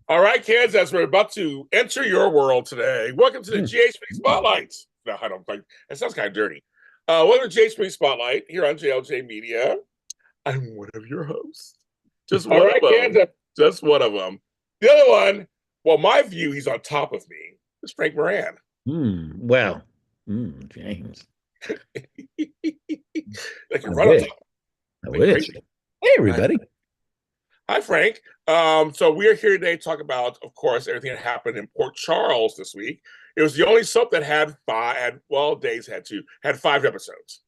All right, kids, as we're about to enter your world today, welcome to the Hmm. GHP Spotlight. No, I don't like that. Sounds kind of dirty. Welcome to GHP Spotlight here on JLJ Media. I'm one of your hosts. Just All one of right, them. Kansas. Just one of them. The other one, well, my view, he's on top of me. It's Frank Moran. Well, James, Like I you're right on wish. top. I Like wish. crazy. Hey, Hi, everybody. hi, Frank. So we are here today to talk about, of course, everything that happened in Port Charles this week. It was the only soap that had days had two, had 5 episodes.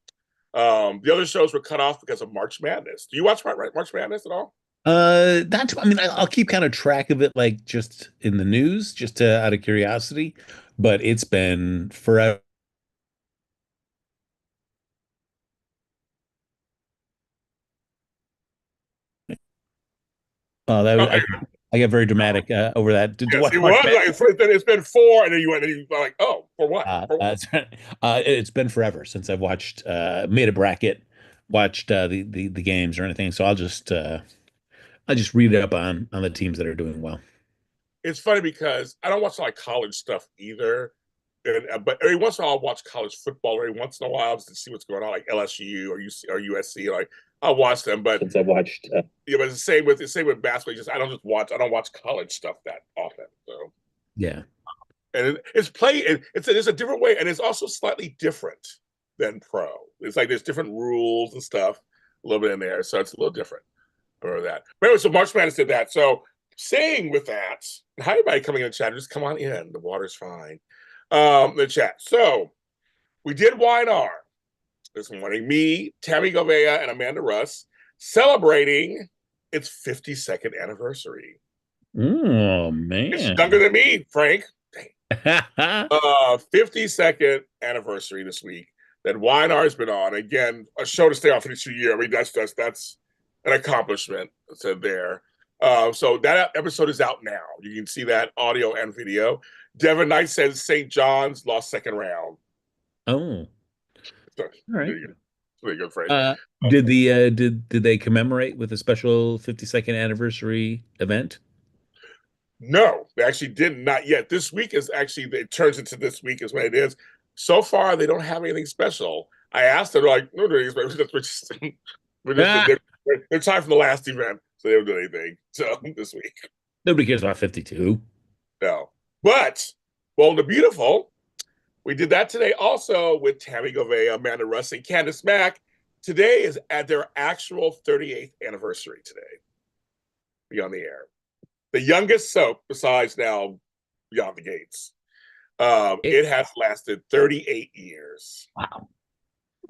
The other shows were cut off because of March Madness. Do you watch March Madness at all? That's, I'll keep kind of track of it, like just in the news, just out of curiosity, but it's been forever. Okay, I got very dramatic over that. To yes, watch it March was like Madness. it's been four, and then you went and you were like, oh, for what? For what? It's been forever since I've watched, made a bracket, watched the games or anything. So I'll just read it up on the teams that are doing well. It's funny because I don't watch like college stuff either. But every once in a while, I'll watch college football. Every once in a while, just to see what's going on, like LSU or UC or USC. Like I'll watch them, but Since I've watched. yeah, but it's the same with basketball. Just I don't watch college stuff that often. So Yeah. and it's played. It's a different way, and it's also slightly different than pro. It's like there's different rules and stuff a little bit in there, so it's a little different for that. But anyway, so March Madness did that. So saying with that, hi everybody coming in the chat. Just come on in. The water's fine. The chat. So we did Y&R this morning. Me, Tammy Govea, and Amanda Russ celebrating its 52nd anniversary. Oh It's younger man. than me, Frank. 52nd anniversary this week that Y&R has been on. Again, a show to stay on for the 2 year. I mean, that's an accomplishment. Said there. So that episode is out now. You can see that audio and video. Devin Knight says St. John's lost second round. Oh, So, all right. there you go. Pretty good phrase. Uh, did they commemorate with a special 52nd anniversary event? No, they actually did not yet. This week is actually it turns into this week is when it is. So far, they don't have anything special. I asked them, like, no, Ah, they're time from the last event, so they don't do anything. So this week, nobody cares about 52. no. But Bold and Beautiful, we did that today also with Tammy Govea, Amanda Russ, and Candace Mack. Today is at their actual 38th anniversary today. Be on the air. The youngest soap besides now Beyond the Gates. It, It has lasted 38 years. wow,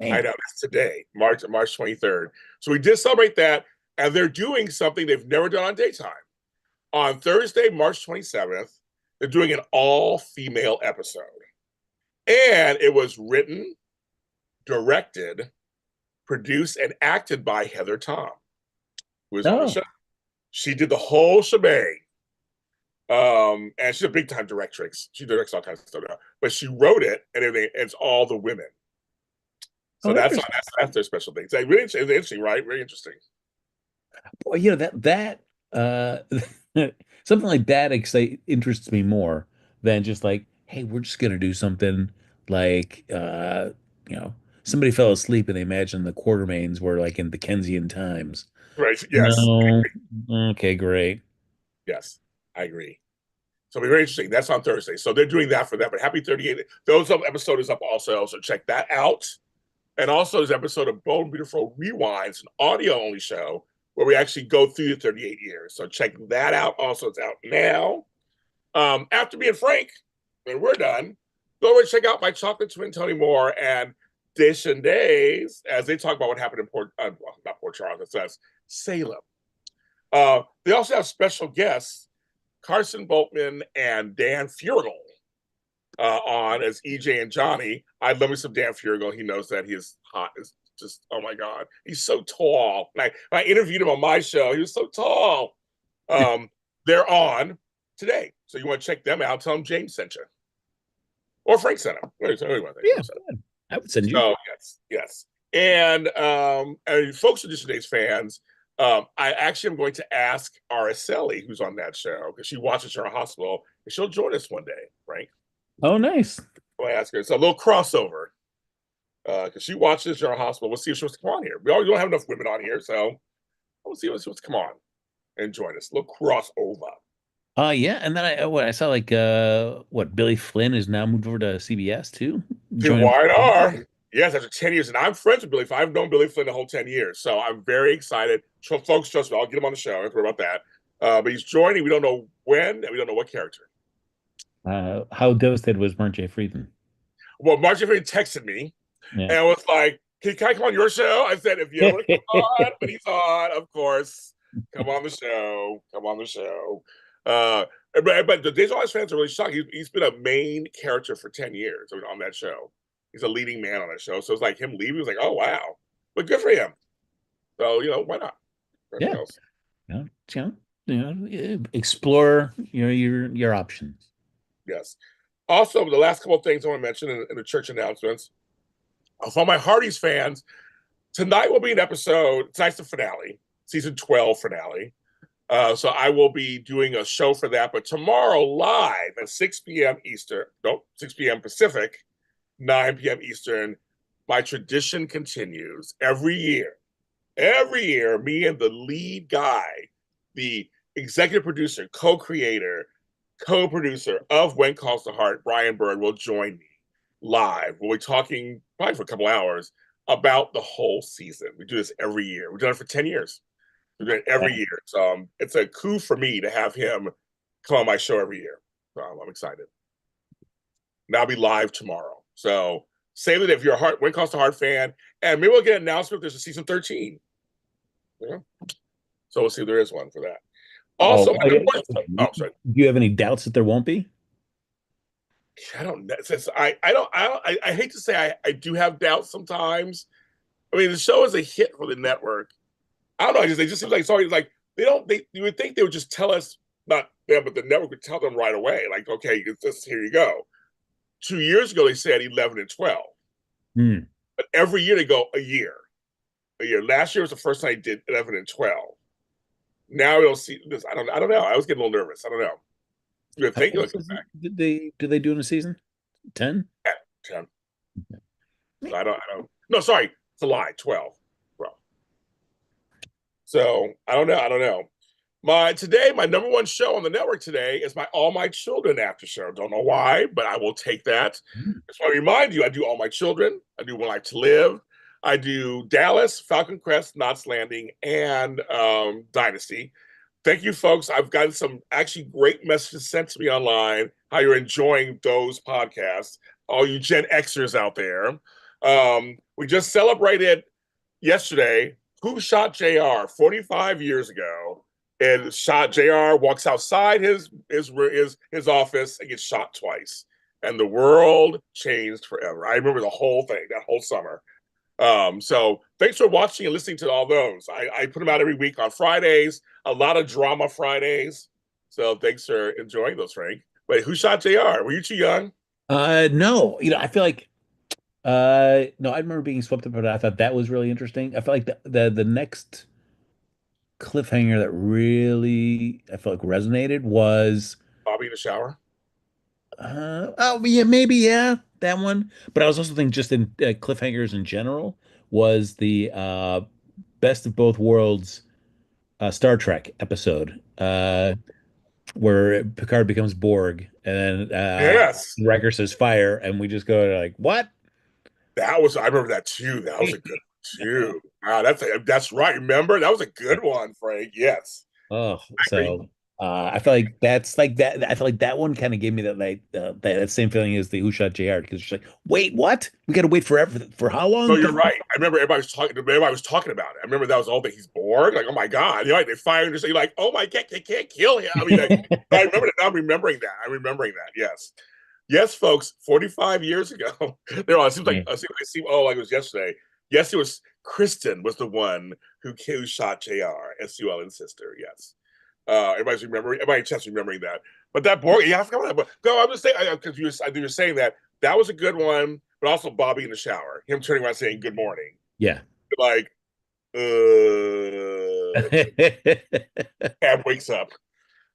I man. know that's today, March 23rd. So we did celebrate that, and they're doing something they've never done on daytime. On Thursday, March 27th, they're doing an all-female episode. And it was written, directed, produced, and acted by Heather Tom, who is on the Oh, show. She did the whole shebang. And she's a big time directrix. She directs all kinds of stuff now. But she wrote it and everything. And it's all the women. So oh, that's interesting. that's their special thing. It's like really interesting, right? Very interesting. Boy, that uh something like that interests me more than just like, hey, we're just gonna do something like you know, somebody fell asleep and they imagined the Quartermains were like in Dickensian times. Right. Yes. No. Okay, great. Yes. I agree. So it'll be very interesting. That's on Thursday. So they're doing that for that. But happy 38. Those episode is up also. So check that out. And also this episode of Bold and Beautiful Rewinds, an audio only show where we actually go through the 38 years. So check that out. Also, it's out now. After me and Frank, when we're done, go over and check out my chocolate twin Tony Moore and Dish and Days as they talk about what happened in not Port Charles, it says Salem. They also have special guests, Carson Boltman and Dan Furgal, on as EJ and Johnny. I love me some Dan Furgal. He knows that he is hot. Is just oh my god, he's so tall. I interviewed him on my show. He was so tall. They're on today, so you want to check them out. Tell them James sent you or Frank sent them. Yeah, I would send you. So yes, yes, and folks are just today's fans. I actually am going to ask Araceli, who's on that show, because she watches her hospital, and she'll join us one day, right? Oh, nice. I'll ask her. It's a little crossover because she watches her hospital. We'll see if she wants to come on here. We already don't have enough women on here, so we'll see if she wants to come on and join us. A little crossover. Yeah, and then I saw like what Billy Flynn is now moved over to CBS too, To joining. YR. Yes, after 10 years. And I'm friends with Billy Flynn. I've known Billy Flynn the whole 10 years. So I'm very excited. So folks, trust me, I'll get him on the show. Don't worry about that. But he's joining. We don't know when, and we don't know what character. How devastated was Mark J. Friedman? Well, Mark Jeffrey texted me Yeah. and was like, can I come on your show? I said, if you ever want to come on, when he's on, of course, come on the show. Come on the show. Uh, but the Days of Life fans are really shocked. He's been a main character for 10 years on that show. He's a leading man on that show. So it's like him leaving. He was like, oh, wow. But good for him. So, why not? Yeah. Else. Explore your options. Yes. Also, the last couple of things I want to mention in the church announcements. For my Hardy's fans, tonight will be an episode. Tonight's the finale, season 12 finale. So I will be doing a show for that. But tomorrow, live at 6 p.m. Eastern, 6 p.m. Pacific, 9 p.m. Eastern, my tradition continues every year. Every year, me and the lead guy, the executive producer, co-creator, co-producer of When Calls the Heart, Brian Bird, will join me live. We'll be talking probably for a couple hours about the whole season. We do this every year. We've done it for 10 years. We do it every year. So it's a coup for me to have him come on my show every year. So I'm excited. And I'll be live tomorrow. So save it if you're a When Calls the Heart fan. And maybe we'll get an announcement if there's a season 13. Yeah. So we'll see if there is one for that. Also, sorry. Do you have any doubts that there won't be? I don't know. I hate to say I do have doubts sometimes. I mean, the show is a hit for the network. I don't know. It just seems like it's always like you would think they would just tell us, not them, but the network would tell them right away. Like, okay, here you go. 2 years ago, they said 11 and 12. But every year they go a year. A year. Last year was the first time they did 11 and 12. Now we'll see this. I don't know. I was getting a little nervous. I don't know. You think did they do in a season? 10? Yeah, 10. So I don't. No, sorry. It's a lie. 12. Bro. So I don't know. My number one show on the network today is my All My Children after show. Don't know why, but I will take that. Just want to remind you, I do All My Children. I do One Life to Live. I do Dallas, Falcon Crest, Knots Landing, and Dynasty. Thank you, folks. I've gotten some actually great messages sent to me online how you're enjoying those podcasts. All you Gen Xers out there. We just celebrated yesterday Who Shot JR 45 years ago. And shot JR, walks outside his office and gets shot twice. And the world changed forever. I remember the whole thing, that whole summer. So thanks for watching and listening to all those. I put them out every week on Fridays, a lot of drama Fridays. So thanks for enjoying those, Frank. Wait, Who Shot JR? Were you too young? No. I feel like no, I remember being swept up, but I thought that was really interesting. I felt like the next cliffhanger that really I felt like resonated was Bobby in the shower. Oh yeah, maybe that one. But I was also thinking just in cliffhangers in general was the Best of Both Worlds Star Trek episode where Picard becomes Borg and then Yes. Riker says fire and we just go to like what? I remember that too. That was a good one too. Wow, that's right. Remember? That was a good one, Frank. Yes. Oh, so I feel like that's like that. I feel like that one kind of gave me that like that same feeling as the Who Shot JR because it's like, wait, what? We got to wait forever for how long? No, you're right. I remember everybody was talking about it. I remember that was all that he's Borg. Like, oh my god, they fired him. You're like, oh my god, they can't kill him. I mean, I remember that. I'm remembering that. Yes, yes, folks. 45 years ago, it seems like it was yesterday. Yes, it was Kristen was the one who shot JR, SUL's sister. Yes. Everybody's just remembering that. But that Borg, I forgot about that. But go, I'm just saying, because you were saying that was a good one, but also Bobby in the shower, him turning around saying good morning. Yeah. Like, Cab wakes up.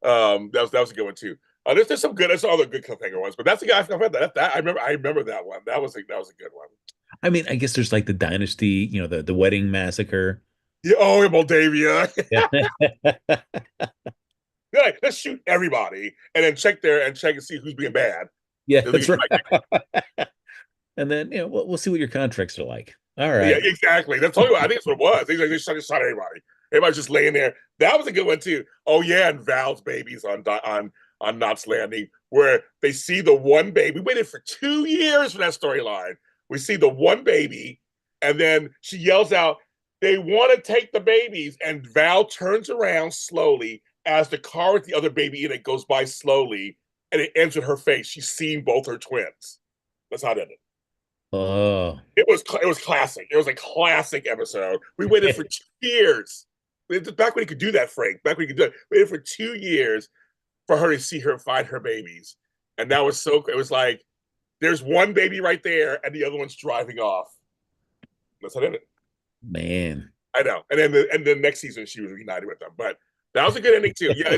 That was a good one too. There's some good. There's other good cliffhanger ones, but that's the guy I forgot that I remember that one. That was a good one. I mean, I guess there's like the Dynasty, the wedding massacre. Yeah, oh, in Moldavia. Yeah. Like, let's shoot everybody and then check there and check and see who's being bad. Yeah, They'll that's get- right. And then, we'll see what your contracts are like. All Yeah, right. exactly. That's totally what I think that's what it was. They shot everybody. Everybody's just laying there. That was a good one too. Oh yeah, and Val's babies on Knots Landing, where they see the one baby. We waited for 2 years for that storyline. We see the one baby, and then she yells out, "They want to take the babies!" And Val turns around slowly as the car with the other baby in it goes by slowly, and it ends with her face. She's seen both her twins. That's how it ended. Oh, It was classic. It was a classic episode. We waited for 2 years. Back when you could do that, Frank. Back when you could do it. We waited for 2 years for her to see her find her babies. And that was so it was like there's one baby right there and the other one's driving off. That's how it ended. man. I know. And then the next season she was reunited with them. But that was a good ending too. Yeah,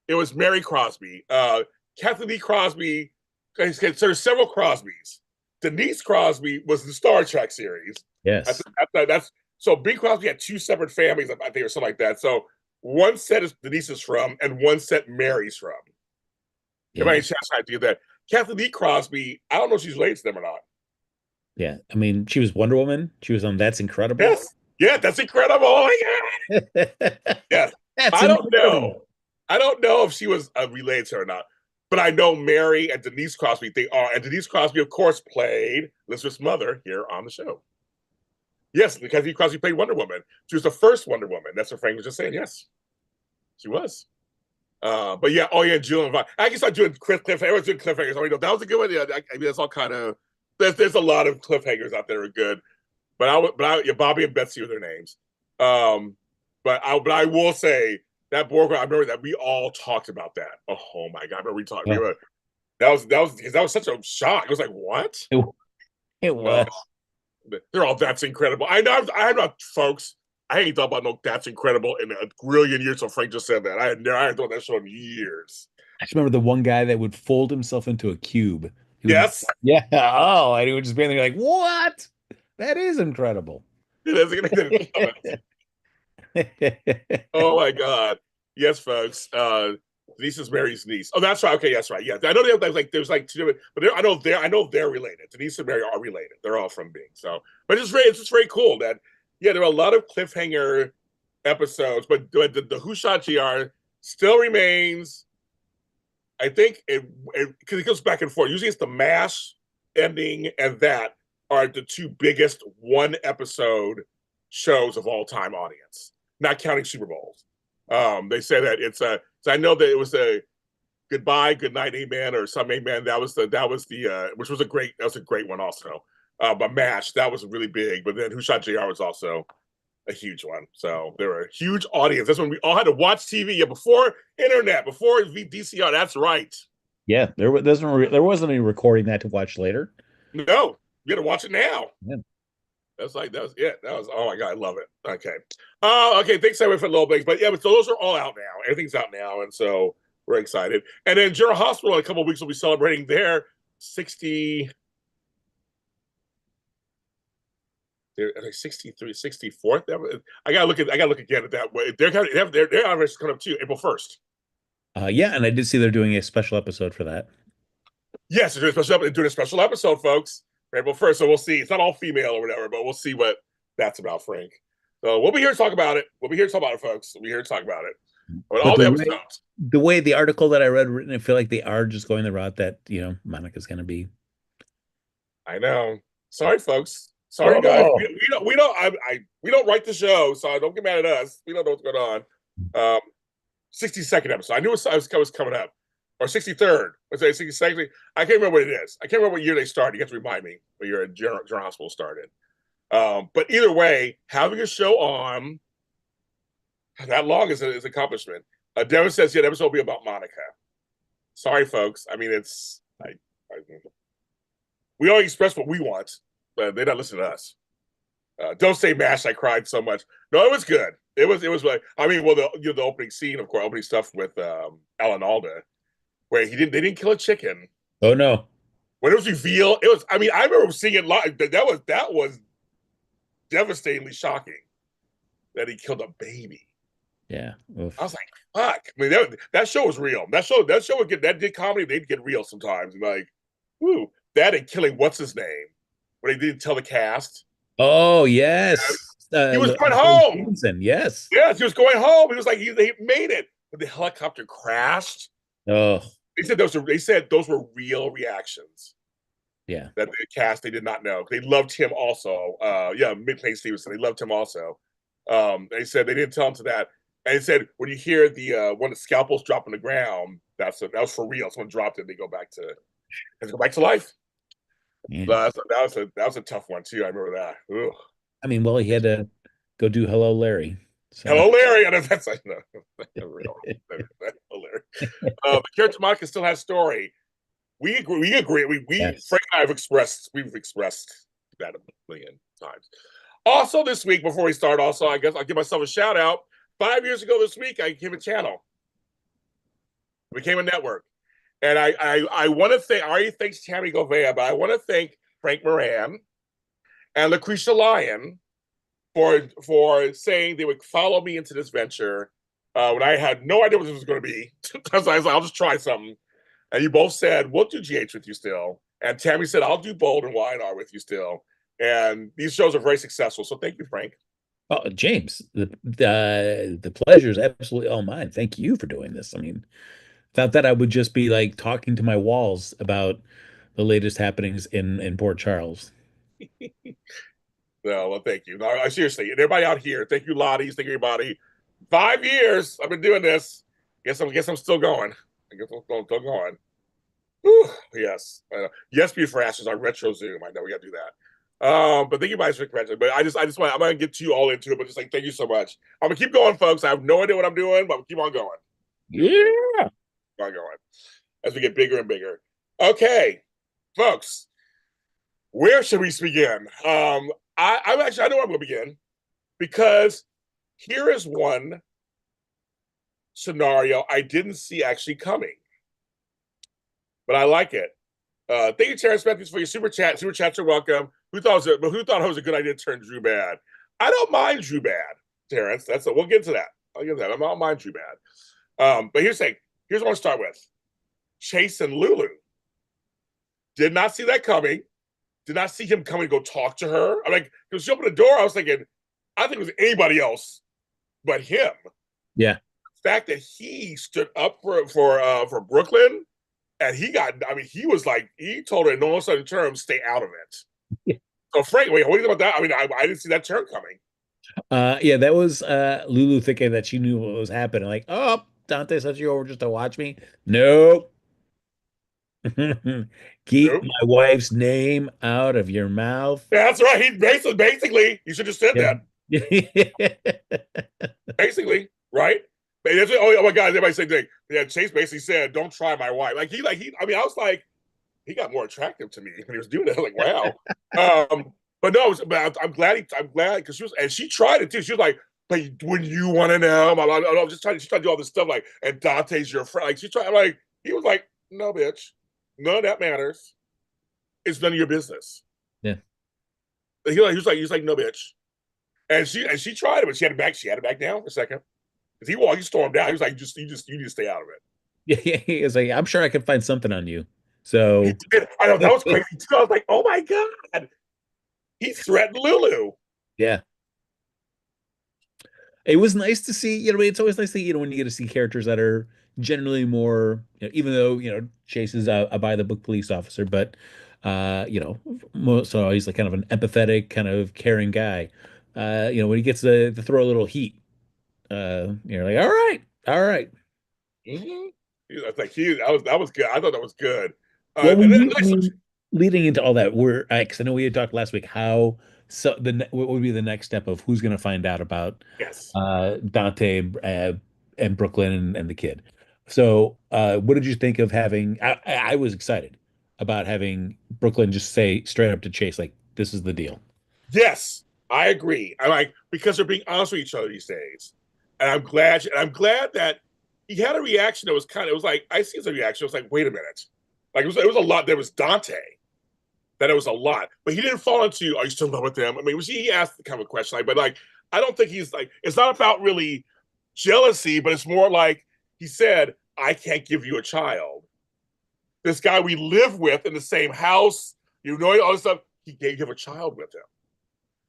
it was Mary Crosby. Kathleen Lee Crosby. So there's several Crosbys. Denise Crosby was the Star Trek series. Yes. That's so Bing Crosby had two separate families, I think, or something like that. So one set is Denise's from, and one set Mary's from. Yeah. Everybody has an idea that Kathleen Lee Crosby. I don't know if she's related to them or not. Yeah. I mean, she was Wonder Woman. She was on That's Incredible. Yes, yeah, that's incredible. Oh my god. Yes, That's I don't incredible. know. I don't know if she was related to her or not. But I know Mary and Denise Crosby, they are. And Denise Crosby, of course, played Elizabeth's mother here on the show. Yes, because Denise Crosby played Wonder Woman. She was the first Wonder Woman. That's what Frank was just saying. Yes, she was. But yeah, oh yeah, Jill and Vaughn. I can start doing cliffhangers. Everyone's doing cliffhangers. I mean, that was a good one. Yeah, I mean, that's all kind of. There's a lot of cliffhangers out there that are good. Yeah, Bobby and Betsy are their names. But I will say that board, I remember that we all talked about that. Oh my god, I remember we talked. Yeah. That was such a shock. It was like, what? It was. They're all that's incredible. I know, folks. I ain't thought about no that's incredible in a grillion years. So Frank just said that. I hadn't thought that show in years. I just remember the one guy that would fold himself into a cube. Yes. Yeah. Oh, and he would just be there like, what? That is incredible. Oh my god. Yes, folks. Denise is Mary's niece. Oh, that's right. Okay, that's right. Yeah, I know there's like two, but I know they're related. Denise and Mary are related. They're all from Bing. So, but it's just very cool that there are a lot of cliffhanger episodes, but the Who Shot GR still remains. I think because it goes back and forth. Usually, it's the MASH ending and that are the two biggest one episode shows of all time audience, not counting Super Bowls. They say that so I know that it was a goodbye, good night, amen, or some amen. That was the which was a great one also. But MASH, that was really big. But then Who Shot JR was also a huge one. So there were a huge audience. That's when we all had to watch TV. Yeah, before internet, before VCR. That's right. Yeah, there wasn't any recording that to watch later. No, you got to watch it now. Yeah. That was oh my god, I love it. Okay. Okay, thanks everyone for Little Bigs. But yeah, so those are all out now. Everything's out now, and so we're excited. And then General Hospital in a couple of weeks will be celebrating their 63, 64th. I gotta look again at that. Their anniversary is coming up too, April 1st. Yeah, and I did see they're doing a special episode for that. Yes, they're doing a special episode, folks. April 1st. So we'll see. It's not all female or whatever, but we'll see what that's about, Frank. So we'll be here to talk about it. We'll be here to talk about it, folks. We'll be here to talk about it. But all the episodes. The way the article that I read written, I feel like they are just going the route that, Monica's going to be. I know. Sorry, folks. Sorry, guys. We don't write the show, so don't get mad at us. We don't know what's going on. 62nd episode. I knew it was coming up. Or 63rd. Let's say 62nd. I can't remember what it is. I can't remember what year they started. You have to remind me what year General Hospital started. But either way, having a show on that long is an accomplishment. Devin says, yeah, the episode will be about Monica. Sorry, folks. I mean, we only express what we want, but they're not listening to us. Don't say mash. I cried so much. No, it was good. It was like I mean, well, the opening scene, of course, opening stuff with Alan Alda, where they didn't kill a chicken. Oh no. When it was revealed, it was. I mean, I remember seeing it live. That was devastatingly shocking that he killed a baby. Yeah. I was Oof. like, fuck. I mean, that show was real. That show would get that did comedy. They'd get real sometimes. And like, ooh, that and killing what's his name when they didn't tell the cast. Oh yes. He was going Louis home. Stevenson. Yes. Yes, he was going home. He was like, they made it, but the helicopter crashed. Oh They said those were real reactions yeah. that the cast they did not know. They loved him also. Yeah, Midnight Stevenson. They loved him also. They said they didn't tell him to that. And they said when you hear the one of the scalpels drop on the ground, that was for real. Someone dropped it. They go back to life. Yeah. That was a tough one too. I remember that. Ugh. I mean, well, he had to go do Hello, Larry. So Hello, Larry. And that's like no, real. Hilarious. The character Monica still has story. We agree. We agree. yes. Frank and I we've expressed that a million times. Also, this week, before we start, also, I guess I'll give myself a shout out. 5 years ago this week, I became a channel, became a network. And I want to thank, I already thanks Tammy Govea, but I want to thank Frank Moran and Lucretia Lyon for saying they would follow me into this venture when I had no idea what this was going to be. I was like, I'll just try something. And you both said, we'll do GH with you still. And Tammy said, I'll do Bold and Y&R with you still. And these shows are very successful. So thank you, Frank. Oh, James, the pleasure is absolutely all mine. Thank you for doing this. I mean, thought that I would just be like talking to my walls about the latest happenings in Port Charles. No, well, thank you. No, seriously, and everybody out here, thank you, Lottie's, thank you, everybody. 5 years I've been doing this. Guess I'm still going. I guess I'm still going. Whew, yes. Yes, Beautiful Ashes, our retro Zoom. I know we got to do that. But thank you guys for mentioning. But I just want, I'm gonna get you all into it, but just like thank you so much. I'm gonna keep going, folks. I have no idea what I'm doing, but I'm keep on going. Yeah. Keep on going as we get bigger and bigger. Okay, folks, where should we begin? I know where I'm gonna begin because here is one scenario I didn't see actually coming, but I like it. Thank you, Terrence Matthews, for your super chat. Super chats are welcome. Who thought it was a good idea to turn Drew bad? I don't mind Drew bad, Terrence. We'll get to that. I'll get to that. I don't mind Drew bad. But here's what I want to start with. Chase and Lulu. Did not see that coming. Did not see him coming to go talk to her. I'm like, when she opened the door, I was thinking, I think it was anybody else but him. Yeah. The fact that he stood up for Brooklyn and he was like, he told her in no uncertain terms, stay out of it. Yeah. So Frank, wait, what do you think about that? I mean, I didn't see that turn coming. Yeah, that was Lulu thinking that she knew what was happening. Like, oh, Dante sent you over just to watch me. Nope. Keep Nope. my wife's name out of your mouth. That's right. He basically, you should have said Yeah. that. Basically, right? Oh my God, everybody said, yeah, Chase basically said, don't try my wife. I mean, I was like, he got more attractive to me when he was doing that. Like, wow. But no, I'm glad because she tried it too. She was like, but when you want to know, I'm just trying to do all this stuff like, and Dante's your friend. Like, she tried, like, he was like, no, bitch, none of that matters. It's none of your business. Yeah. He was like, no, bitch. And she tried it, but she had to back down for a second. Because he stormed out. He was like, you need to stay out of it. Yeah, he was like, I'm sure I can find something on you. So He did. I know that was crazy too. I was like, oh my God. He threatened Lulu. yeah. It was nice to see, it's always nice to, when you get to see characters that are generally more, even though, Chase is a by the book police officer, but most so he's like kind of an empathetic, kind of caring guy. When he gets to throw a little heat, you're like, all right, all right. Mm-hmm. That was good. I thought that was good. Well, And then leading into all that, because I know we had talked last week how what would be the next step of who's going to find out about yes, Dante and Brooklyn and the kid. So, what did you think of having? I was excited about having Brooklyn just say straight up to Chase, like, "This is the deal." yes. I agree. I like because they're being honest with each other these days, and I'm glad that he had a reaction that was it was like I see his reaction. It was like, wait a minute, like it was a lot. There was Dante. That it was a lot, but he didn't fall into. Are you still in love with them? I mean, he asked the kind of question like, but like, I don't think he's like. It's not about really jealousy, but it's more like he said, "I can't give you a child." This guy we live with in the same house, all this stuff. He gave him a child with him,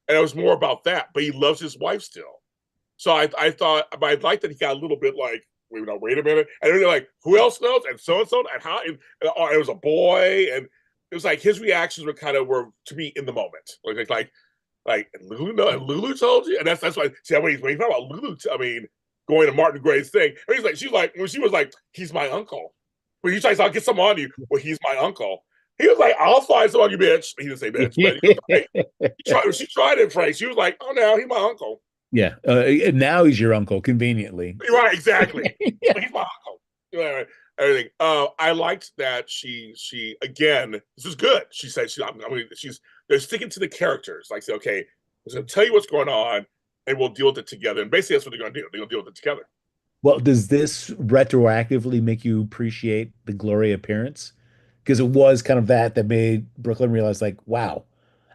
and it was more about that. But he loves his wife still. So I thought, but I liked that he got a little bit like, wait a minute, and they're like, who else knows, and so and how, and it was a boy, and it was like his reactions were to me in the moment, and Lulu, no, and Lulu told you, and that's why. See, when he's talking about Lulu, I mean, going to Martin Gray's thing, and she's like, when she was like, he's my uncle. When he's like, I'll get some on you. Well, he's my uncle. He was like, I'll find some on you, bitch. He didn't say bitch, but she tried it, Frank. She was like, oh no, he's my uncle. Yeah. Now he's your uncle, conveniently. Right, exactly. Yeah. He's my uncle. Right, everything. I liked that she again. This is good. She said they're sticking to the characters. Like, say, okay, I'm going to tell you what's going on, and we'll deal with it together. And basically, that's what they're going to do. They're going to deal with it together. Well, does this retroactively make you appreciate the Gloria appearance? Because it was kind of that made Brooklyn realize, like, wow,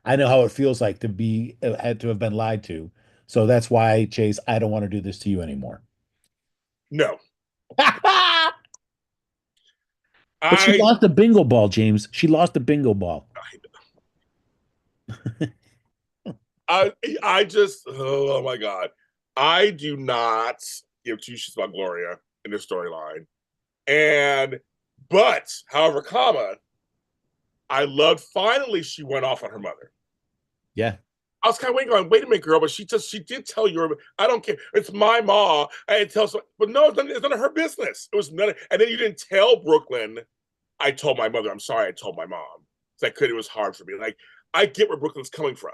I know how it feels like to be had to have been lied to. So that's why, Chase, I don't want to do this to you anymore. No, But she I lost a bingo ball, James. She lost a bingo ball. I just oh my god, I do not give two shits about Gloria in this storyline. And but however, I loved finally she went off on her mother. Yeah. I was kind of waiting going, wait a minute, girl, but she did tell you. I don't care. It's my ma. I didn't tell, but no, it's none of her business. It was none. And then you didn't tell Brooklyn. I told my mother. I'm sorry. I told my mom. I could. It was hard for me. Like I get where Brooklyn's coming from.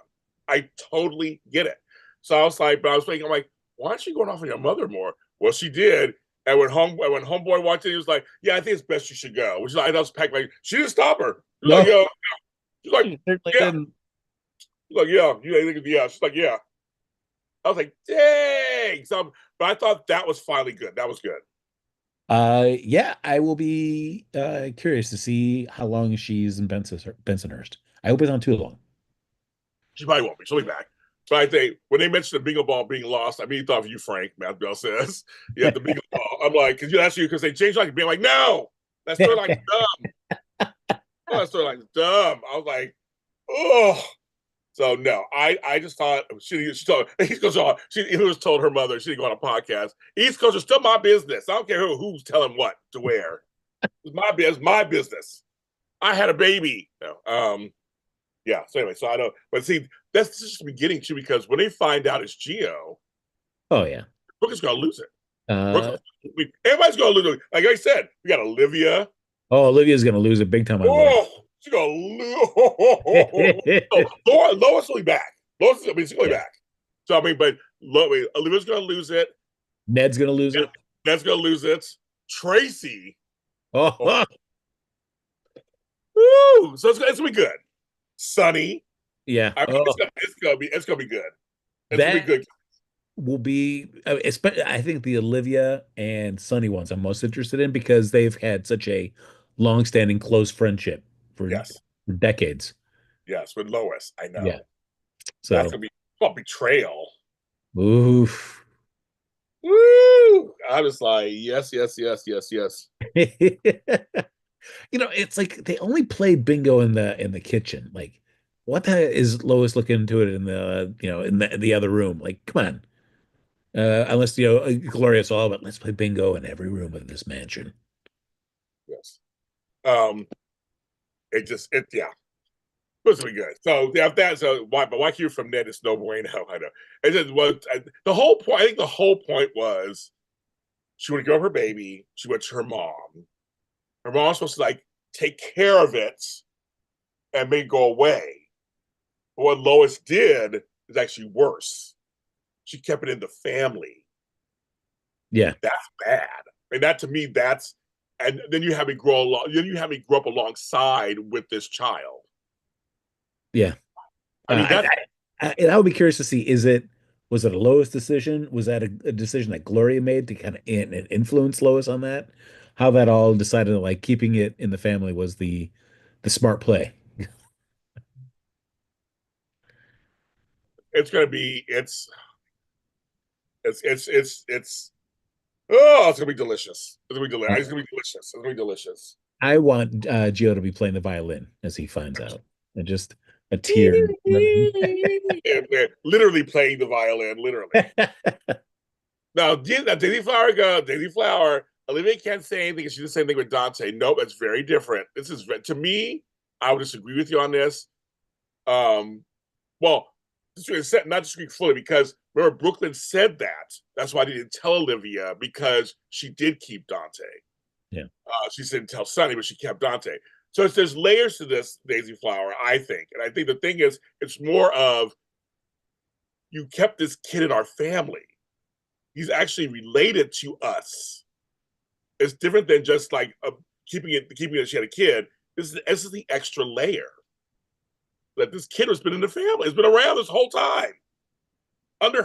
I totally get it. So I was like, but I was thinking, I'm like, why aren't you going off on your mother more? Well, she did. And when homeboy walked in, he was like, yeah, I think it's best you should go. Which is like, I was packed like she didn't stop her. She was No, like, yo, she's like, she certainly yeah. didn't. She's like, yeah, yeah. She's like, yeah. I was like, dang. So, but I thought that was finally good. That was good. Yeah, I will be curious to see how long she's in Bensonhurst. I hope it's not too long. She probably won't be. She'll be back. But I think when they mentioned the bingo ball being lost, I immediately thought of you, Frank. Matt Bell says, "You have the bingo ball." I'm like, because they changed like being like, no, that storyline's dumb. Oh, that storyline's dumb. I was like, oh. So no, I just thought she told East Coast. She was told her mother she didn't go on a podcast. East Coast is still my business. I don't care who's telling what to wear. It's my business. I had a baby. Yeah. So anyway, so I don't. But see, that's just the beginning too, because when they find out it's Geo, Oh yeah. Brooke is gonna lose it. Uh, Everybody's gonna lose it. Like I said, we got Olivia. oh, Olivia's gonna lose it big time on Lois. Oh, she's gonna lose. Oh, Lois will be back. She's going Yeah. back. So I mean, but Olivia's gonna lose it. Ned's gonna lose it. Ned's gonna lose it. Tracy. Oh, Oh, woo! So it's gonna be good. Sunny. yeah. I mean, Oh, it's gonna be good. It's gonna be that good. will be. I think the Olivia and Sunny ones I'm most interested in because they've had such a long-standing close friendship Yes. for decades. Yes, with Lois. I know. Yeah. That's So, gonna be betrayal. oof. Woo! I was like, yes, yes, yes, yes, yes. It's like they only play bingo in the kitchen. Like, what the hell is Lois looking into it in the other room? Like, come on. Unless Gloria's all about let's play bingo in every room of this mansion. Yes. Um, yeah. It was really good. So yeah, that so why hear from Ned is no bueno. I know. It just was the whole point. I think the whole point was she would give up her baby. She went to her mom. Her mom's supposed to like take care of it and make it go away. But what Lois did is actually worse. She kept it in the family. Yeah. That's bad. And that to me, and then you have me grow along. Then you have me grow up alongside with this child. Yeah. I mean, And I would be curious to see, was it a Lois decision? Was that a decision that Gloria made to kind of influence Lois on that? How that all decided like keeping it in the family was the smart play. It's gonna be it's oh, it's gonna be delicious. It's gonna be delicious. It's gonna be delicious. It's gonna be delicious. I want Gio to be playing the violin as he finds out, and just a tear running. And they're literally playing the violin, literally. Now, Daisy Flower Daisy Flower. Olivia can't say anything. She did the same thing with Dante. Nope, that's very different. This is to me. I would disagree with you on this. Um, well, not disagree fully because remember Brooklyn said that. That's why I didn't tell Olivia because she did keep Dante. Yeah. She didn't tell Sonny, but she kept Dante. So there's layers to this Daisy Flower, I think, and I think the thing is, it's more of you kept this kid in our family. He's actually related to us. It's different than just like keeping it. She had a kid. This is the extra layer that this kid has been in the family. Has been around this whole time under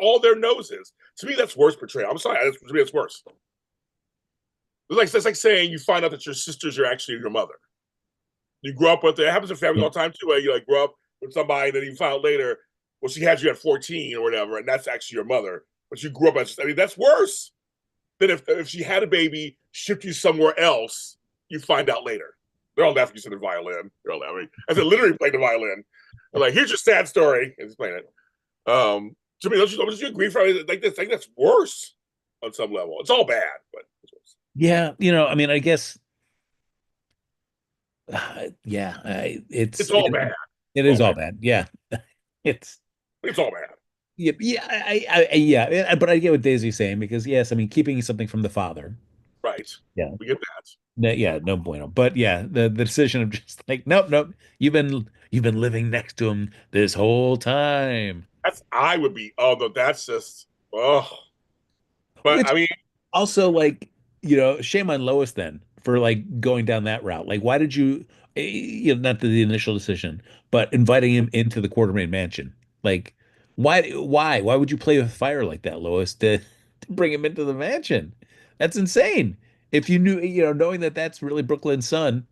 all their noses. To me, that's worse portrayal. I'm sorry. To me, that's worse. It's like saying you find out that your sisters are actually your mother. You grew up with it. It happens in families all the time too. Where you like grow up with somebody, and then you find out later, well, she had you at 14 or whatever, and that's actually your mother. But you grew up as, I mean, that's worse than if she had a baby, shipped you somewhere else, you find out later. They're all laughing. You said the violin. They're all laughing. I said literally playing the violin. I'm like, here's your sad story, and he's playing it. To me, don't you agree? For like this, like that's worse on some level. It's all bad, but it's worse. Yeah, I mean, I guess, yeah, It's all bad. it It's is all all bad. bad. Yeah, it's It's all bad. yeah, yeah, yeah. But I get what Daisy's saying because yes, I mean, keeping something from the father. Right. Yeah, We get that. yeah, no bueno. But yeah, the decision of just like, nope, nope. You've been living next to him this whole time. That's I would be. Oh, no, that's just. Oh, but Which I mean, also, like, shame on Lois then for like going down that route. Like, why did you, not the initial decision, but inviting him into the Quartermain mansion? Like, why would you play with fire like that, Lois, to bring him into the mansion? That's insane. If you knew, knowing that that's really Brooklyn's son,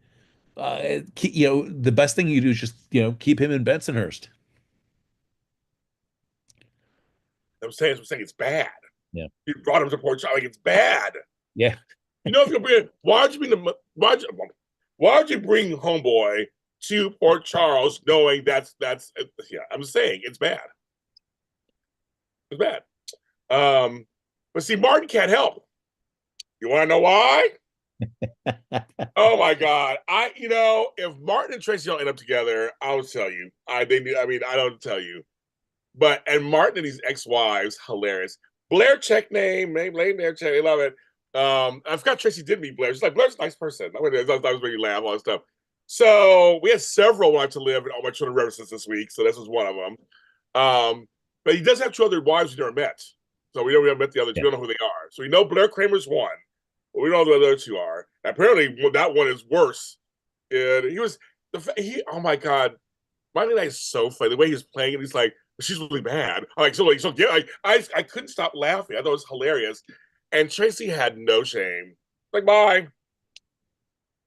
the best thing you do is just, keep him in Bensonhurst. I'm saying it's bad. Yeah. You brought him to Port Charles. Like it's bad. Yeah. You know, if you're being, why'd you bring Homeboy to Port Charles knowing that's yeah, I'm saying it's bad. It's bad. But see, Martin can't help. You want to know why? Oh my God! If Martin and Tracy don't end up together, I'll tell you. I mean, I don't tell you. But and Martin and his ex-wives, hilarious. Blair check name Blair check. I love it. I forgot Tracy did meet Blair. She's like, Blair's a nice person. That was making me laugh, all that stuff. So we had several when I to live in all my children references this week. So this was one of them. But he does have two other wives we never met. So we haven't met the other two. Yeah. We don't know who they are. So we know Blair Kramer's one. But we don't know who the other two are. And apparently that one is worse. And oh my God. Mighty Knight is so funny. The way he's playing it, he's like, she's really bad. I'm like, so yeah, I couldn't stop laughing. I thought it was hilarious. And Tracy had no shame. Like, bye.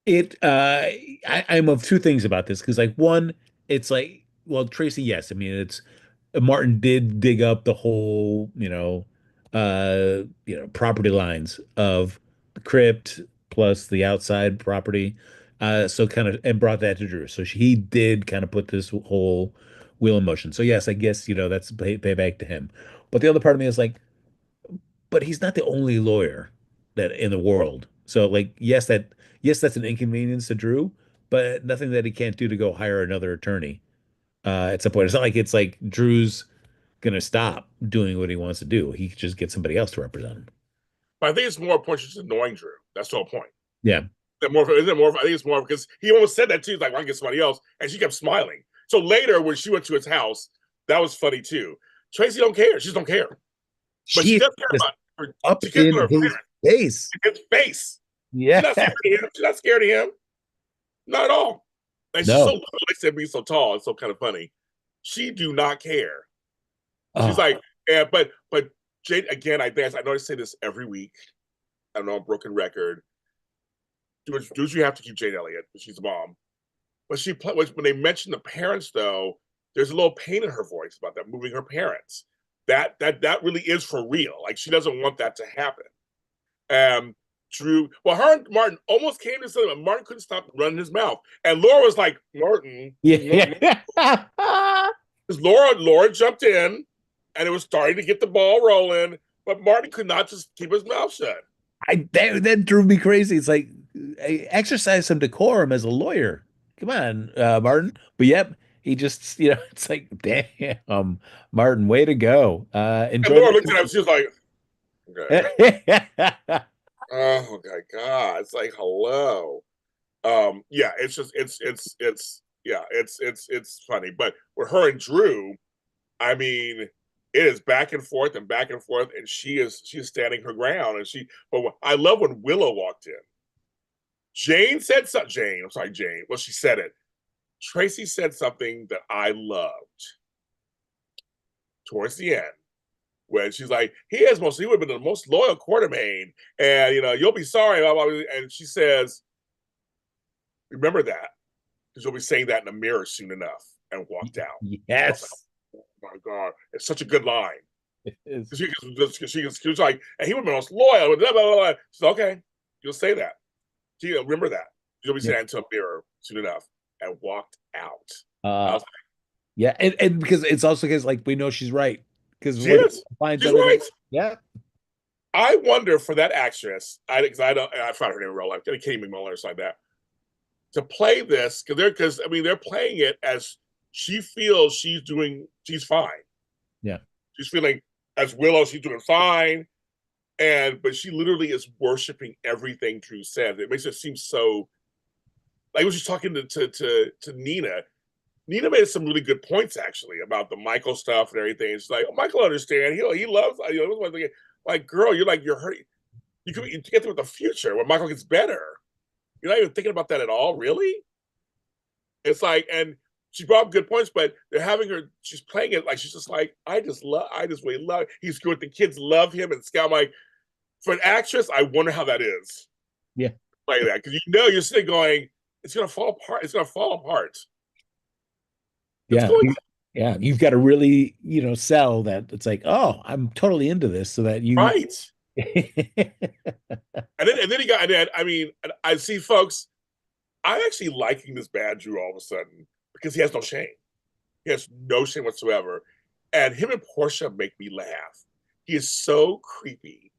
I'm of two things about this because like one, it's like, well, Tracy, yes, I mean it's Martin did dig up the whole, property lines of the crypt plus the outside property. So kind of and brought that to Drew. So he did kind of put this whole wheel in motion. So yes, I guess, that's payback to him. But the other part of me is like, but he's not the only lawyer that in the world. So like, yes, that's an inconvenience to Drew, but nothing that he can't do to go hire another attorney at some point. It's not like it's like Drew's gonna stop doing what he wants to do. He could just get somebody else to represent him. But I think it's more a point just annoying Drew. That's the whole point. Yeah. Isn't it more? I think it's more because he almost said that too. He's like, "Why don't get somebody else?" And she kept smiling. So later, when she went to his house, that was funny too. Tracy don't care. She just don't care, but she She does care just about her. up She cares in about her his parents. face. His face. She's Yeah. not scared of him. She's not scared of him. Not at all. And she's so No. little. They said being so tall. It's so kind of funny. She do not care. She's Oh, like, yeah, but Jade again. I know I say this every week. I know I'm a broken record. Do what you have to keep Jade Elliott. She's the mom. But when they mention the parents though, there's a little pain in her voice about that moving her parents. That really is for real. Like she doesn't want that to happen. Drew, well, her and Martin almost came to something, but Martin couldn't stop running his mouth. And Laura was like, Martin, yeah. because Laura jumped in and it was starting to get the ball rolling, but Martin could not just keep his mouth shut. That drove me crazy. It's like exercise some decorum as a lawyer. Come on, Martin. But yep, he just, it's like, damn, Martin, way to go. And Enjoy Laura looked at him, the she was like, okay. Oh my God. It's like, hello. Yeah, it's just it's funny. But with her and Drew, I mean, it is back and forth, and she's standing her ground. And I love when Willow walked in. Jane said something. Jane, I'm sorry, Jane. Well, she said it. Tracy said something that I loved towards the end when she's like, he would have been the most loyal quartermain, and you'll be sorry, blah, blah, blah. And she says, remember that, because you'll be saying that in the mirror soon enough, and walked out. I was like, Yes. oh my God, it's such a good line. It is. She was like, and he was the most loyal. Blah, blah, blah, blah. She's like, okay, you'll say that. Remember that. You'll be Yeah. saying to a mirror soon enough, and walked out. I Uh, was like, yeah, and because it's also because like we know she's right because she what is. finds She's everything. right. Yeah, I wonder for that actress, because I found her name in real life, Katie McMullen or something like that, to play this because I mean they're playing it as she feels she's fine. yeah, She's feeling as Willow, she's doing fine, but she literally is worshiping everything Drew said. It makes it seem so like when she's talking to Nina. Nina made some really good points actually about the Michael stuff and everything. It's like, oh, Michael understand. He loves like girl, you're hurting. You get them with the future when Michael gets better. You're not even thinking about that at all, really. It's like, and she brought up good points, but they're having her. She's playing it like she's just like, I just really love. He's good. The kids love him, and Scout. I'm like, for an actress, I wonder how that is yeah, like that because you're sitting going, it's gonna fall apart. It's gonna fall apart. It's yeah, going yeah. You've got to really sell that. It's like, oh, I'm totally into this, so that you. right. And then he got. And then, I mean, I see folks. I'm actually liking this bad Drew all of a sudden because he has no shame. He has no shame whatsoever. And him and Portia make me laugh. He is so creepy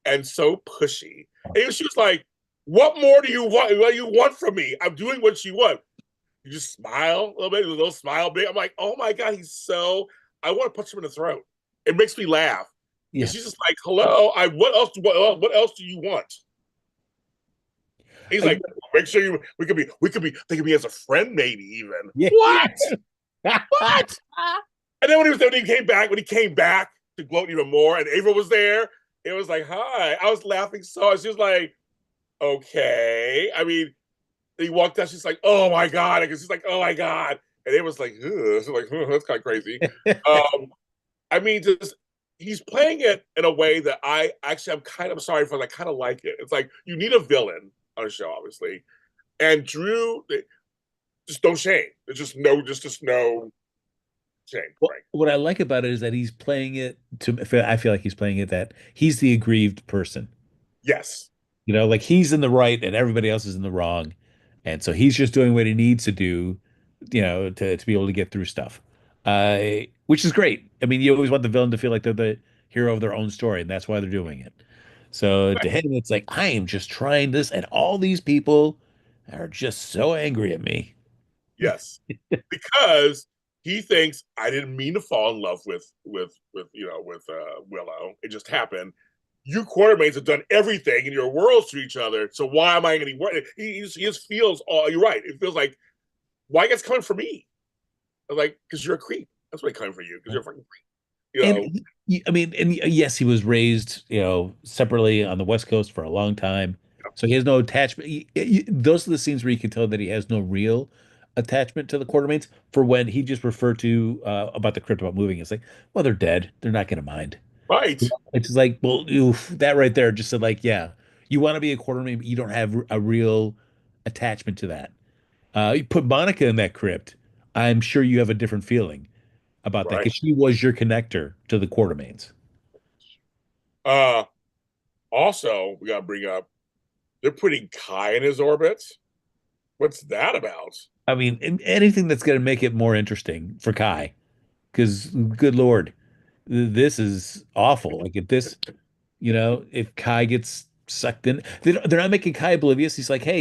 and so pushy. And she was like, what more do you want? What do you want from me? I'm doing what you want. You just smile a little bit, a little smile big. I'm like, oh my God, I want to punch him in the throat. It makes me laugh. And Yeah, she's just like, hello, what else do you want? He's I, like, make sure we could be thinking of me as a friend, maybe even. yeah. What? What? And then when he came back to gloat even more, and Ava was there, it was like, hi. I was laughing so hard. She was like, okay. I mean, he walked out, she's like, oh my God. Because she's like, oh my God. And it was like, ugh. So like, that's kind of crazy. Um, I mean, just he's playing it in a way that I'm kind of sorry for. I kind of like it. It's like you need a villain on a show, obviously, and Drew, just no shame. There's just no shame. Well, Right? what I like about it is that he's playing it I feel like he's playing it that he's the aggrieved person. Yes. Like he's in the right and everybody else is in the wrong. And so he's just doing what he needs to do, to be able to get through stuff. Which is great. I mean, you always want the villain to feel like they're the hero of their own story, and that's why they're doing it. So to him, it's like, I am just trying this, and all these people are just so angry at me. Yes. Because he thinks I didn't mean to fall in love with Willow. It just happened. You quartermates have done everything in your worlds to each other. So why am I going to worry? He just feels. Oh, you're right. It feels like why gets coming for me? I'm like because you're a creep. That's why he's coming for you because you're a fucking creep. You And know. I mean, and yes, he was raised, separately on the West Coast for a long time, so he has no attachment. Those are the scenes where you can tell that he has no real attachment to the Quartermains for when he just referred to about the crypt about moving. It's like, well, they're dead. They're not going to mind. Right. It's just like, well, oof, that right there just said like, yeah, you want to be a Quartermain, but you don't have a real attachment to that. You put Monica in that crypt, I'm sure you have a different feeling about that Right. because she was your connector to the Quartermains. Uh, Also, we got to bring up they're putting Kai in his orbit. What's that about? I mean, anything that's going to make it more interesting for Kai, because good Lord, this is awful. Like if this, if Kai gets sucked in, they're not making Kai oblivious. He's like, hey,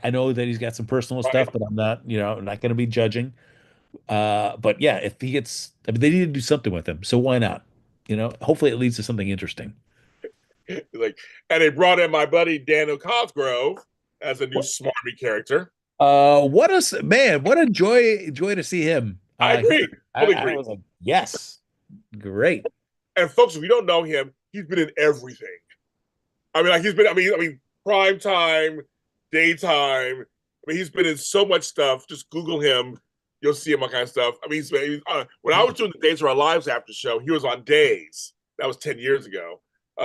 I know that he's got some personal Right. stuff, but I'm not going to be judging. But yeah, if he gets, I mean, they need to do something with him. So why not? Hopefully it leads to something interesting. Like, and they brought in my buddy Daniel Cosgrove as a new smarmy character. What a joy to see him I agree. here. Totally I agree. was like, yes, great. And folks, if you don't know him, he's been in everything. I mean, like he's been. I mean, prime time, daytime. I mean, he's been in so much stuff. Just Google him, you'll see him all kind of stuff. I mean, when I was doing the Days of Our Lives after show, he was on Days. That was 10 years ago.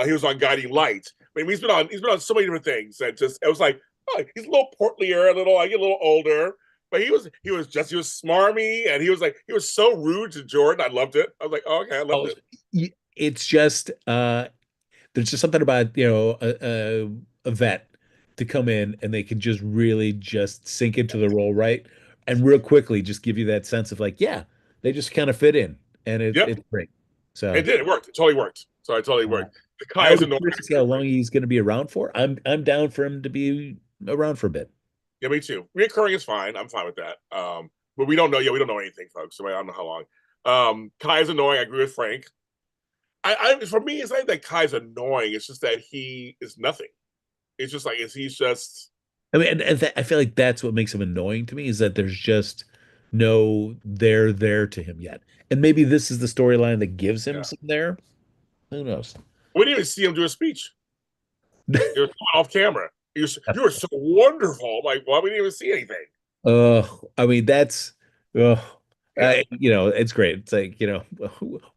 He was on Guiding Light. I mean, he's been on so many different things that just it was like, oh, he's a little portlier, a little older, but he was smarmy, and he was so rude to Jordan. I loved it. I was like, oh, okay, I loved Oh, it. it's just there's just something about a vet to come in and they can just really just sink into the role right and real quickly just give you that sense of like, yeah, they just kind of fit in and Yep, it's great. it So did. It worked. It totally worked. So I totally uh, worked. The Kai I'll is be annoying. curious to see how long he's going to be around for. I'm down for him to be around for a bit. Yeah, me too. Reoccurring is fine. I'm fine with that. But we don't know. Yeah, we don't know anything, folks. So I don't know how long. Kai is annoying. I agree with Frank. For me, it's not that Kai's annoying. It's just that he is nothing. It's just like he's just I mean, I feel like that's what makes him annoying to me is that there's just no there to him yet. And maybe this is the storyline that gives him yeah. some there. Who knows? We didn't even see him do a speech. It was off camera. You were so wonderful. I'm like, well, we didn't even see anything. I mean, uh, Yeah, it's great. It's like,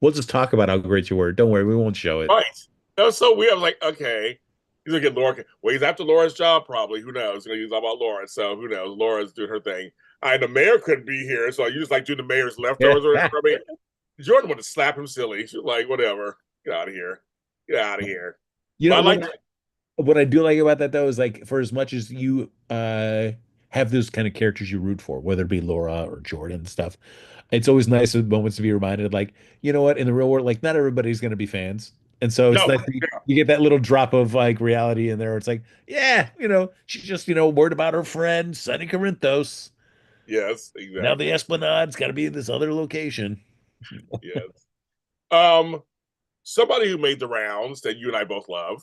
we'll just talk about how great you were. Don't worry, we won't show it. right. That was so weird. I was like, okay, he's gonna get Laura. Well, he's after Laura's job, probably. Who knows? He's gonna use all about Laura. So who knows? Laura's doing her thing. The mayor couldn't be here, so you just like doing the mayor's leftovers or whatever. I mean, Jordan wanted to slap him silly. She's like, whatever. Get out of here. Get out of here. You But know I like what I do like about that though is like for as much as you have those kind of characters you root for, whether it be Laura or Jordan and stuff, it's always nice at moments to be reminded, like, you know what, in the real world, like not everybody's gonna be fans. And so it's no. like you get that little drop of like reality in there. It's like, yeah, she's just, worried about her friend, Sunny Corinthos. Yes, Now the exactly. Esplanade's got to be in this other location. Yes. Um, Somebody who made the rounds that you and I both love,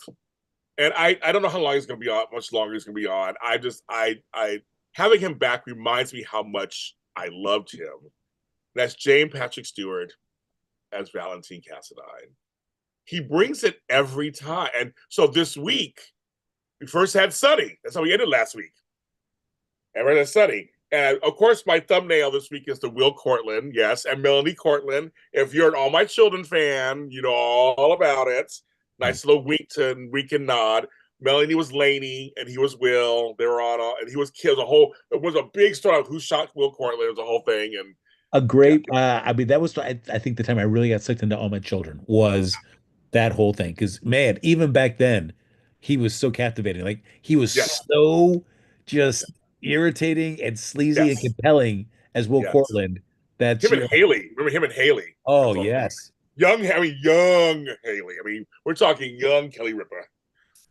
and I don't know how long he's going to be on, much longer he's going to be on. I having him back reminds me how much I loved him. That's James Patrick Stewart as Valentine Cassadine. He brings it every time. And so this week, we first had Sunny. That's how we ended last week. And we're Sunny. And of course, my thumbnail this week is the Will Cortlandt, yes, and Melanie Cortlandt. If you're an All My Children fan, you know all about it. Yeah. Nice little wink and nod. Melanie was Laney, and he was Will. They were on, and he was killed. It was a big story of who shot Will Cortlandt. It was a whole thing, and A yeah, great, I mean, that was, I think the time I really got sucked into All My Children was that whole thing. Because, man, even back then, he was so captivating. Like, he was yes, so just irritating and sleazy and yes, compelling as Will yes. Cortland. That's, Him and Haley. Remember him and Haley? oh, That's all. yes. Young Haley. I mean, we're talking young Kelly Ripa.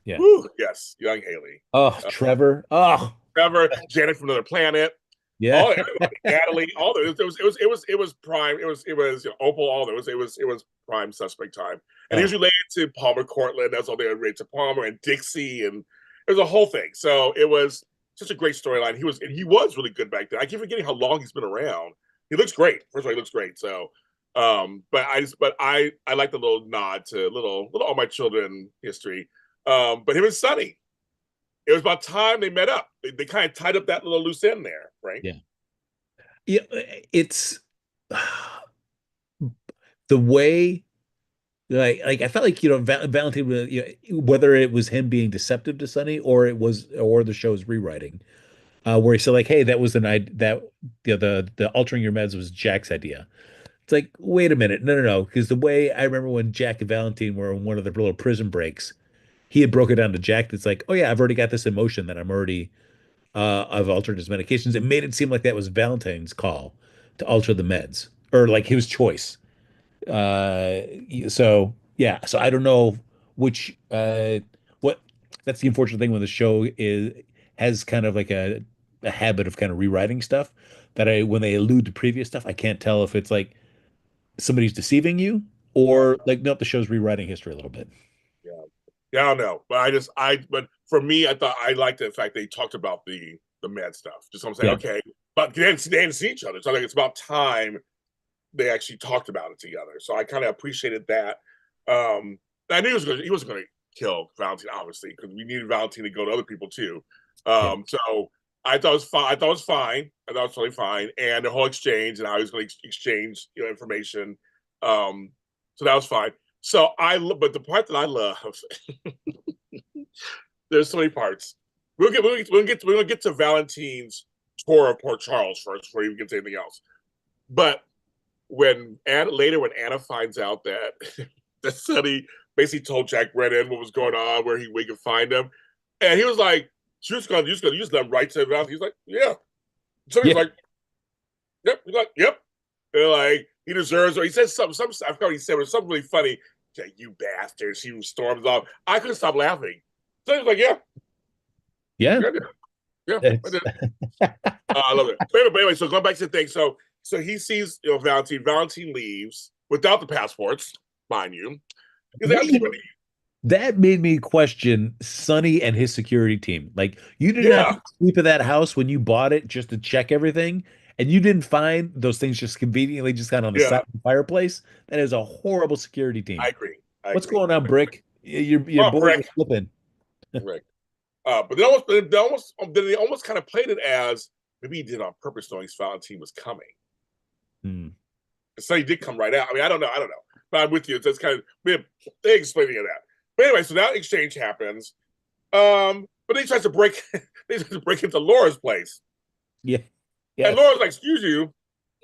Yeah. Woo, yes, young Haley. Oh, Uh, Trevor. Oh, Trevor, Janet from Another Planet, yeah. all everybody, Natalie, all those. It was prime. It was Opal. All those. It was prime suspect time, and he was Oh, related to Palmer Cortland. That's all they were related to Palmer and Dixie, and it was a whole thing. So it was such a great storyline. He was really good back then. I keep forgetting how long he's been around. He looks great. First of all, he looks great. So, but I like the little nod to little All My Children history. But him and Sonny, it was about time they met up. They kind of tied up that little loose end there, right? yeah. Yeah, it's the way like I felt like Valentine whether it was him being deceptive to Sonny or it was or the show's rewriting where he said like hey that was the night that the altering your meds was Jack's idea. It's like wait a minute no because the way I remember when Jack and Valentine were in one of the little prison breaks he had broken down to Jack that's like oh yeah I've already got this emotion that I've altered his medications. It made it seem like that was Valentine's call to alter the meds or like his choice. Uh, so yeah, so I don't know which what that's the unfortunate thing when the show is has kind of like a habit of kind of rewriting stuff that I when they allude to previous stuff, I can't tell if it's like somebody's deceiving you Yeah, or like nope, the show's rewriting history a little bit. yeah, yeah. I don't know, but but for me, I thought I liked the fact they talked about the med stuff. Just I'm saying, Yeah, okay, but they didn't see each other, so I think it's about time they actually talked about it together. So I kind of appreciated that. Um, I knew he was going to kill Valentine, obviously, because we needed Valentine to go to other people too. yeah. So I thought it was fine. I thought it was fine. I thought it was totally fine. And the whole exchange and how he was going to exchange information. So that was fine. But the part that I love, there's so many parts. We're gonna get to Valentine's tour of Port Charles first before we even get to anything else. But when Anna later when Anna finds out that that Sonny basically told Jack Brennan what was going on, where we could find him, and he was like, you just let him right to the mouth. He's like, yeah. So he's Yeah. like, yep. He's like, yep. They're like, he deserves. Or he says something. I forgot what he said, but something really funny. Yeah, you bastards. He storms off. I couldn't stop laughing. So he was like, yeah, Yeah. yeah, yeah. I It's did. I love it. But anyway, so going back to the thing, so he sees Valentine. Valentine leaves without the passports, mind you. He's like, I'm just you gonna know, that made me question Sonny and his security team. Like, you did not yeah, sleep in that house when you bought it just to check everything, and you didn't find those things just conveniently just kind of on the side yeah. of the fireplace. That is a horrible security I team. agree. I What's agree. going on, Brick? Your Oh, boys are Brick. slipping. Rick. But they almost kind of played it as maybe he did it on purpose, knowing Valentine was coming. Hmm. So he did come right out. I mean, I don't know. But I'm with you. It's kind of they explaining that. But anyway, so that exchange happens. But then he tries to break. They tries to break into Laura's place, Yeah. and Yes. Laura's like, "Excuse you,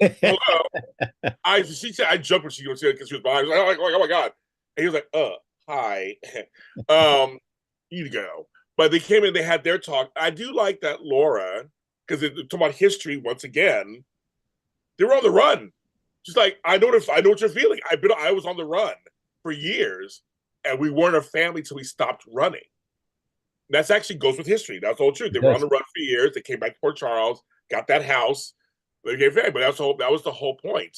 hello." She said I jumped when she was because she was behind. I was like, oh my god. And he was like, hi. You need to go. But they came in, they had their talk. I do like that Laura, because they're talking about history once again. They were on the run. She's like, I know what you're feeling. I was on the run for years, and we weren't a family till we stopped running. That's actually goes with history. That's all true. They were on Yes. the run for years. They came back to Port Charles, got that house. They became family. But that was the whole point.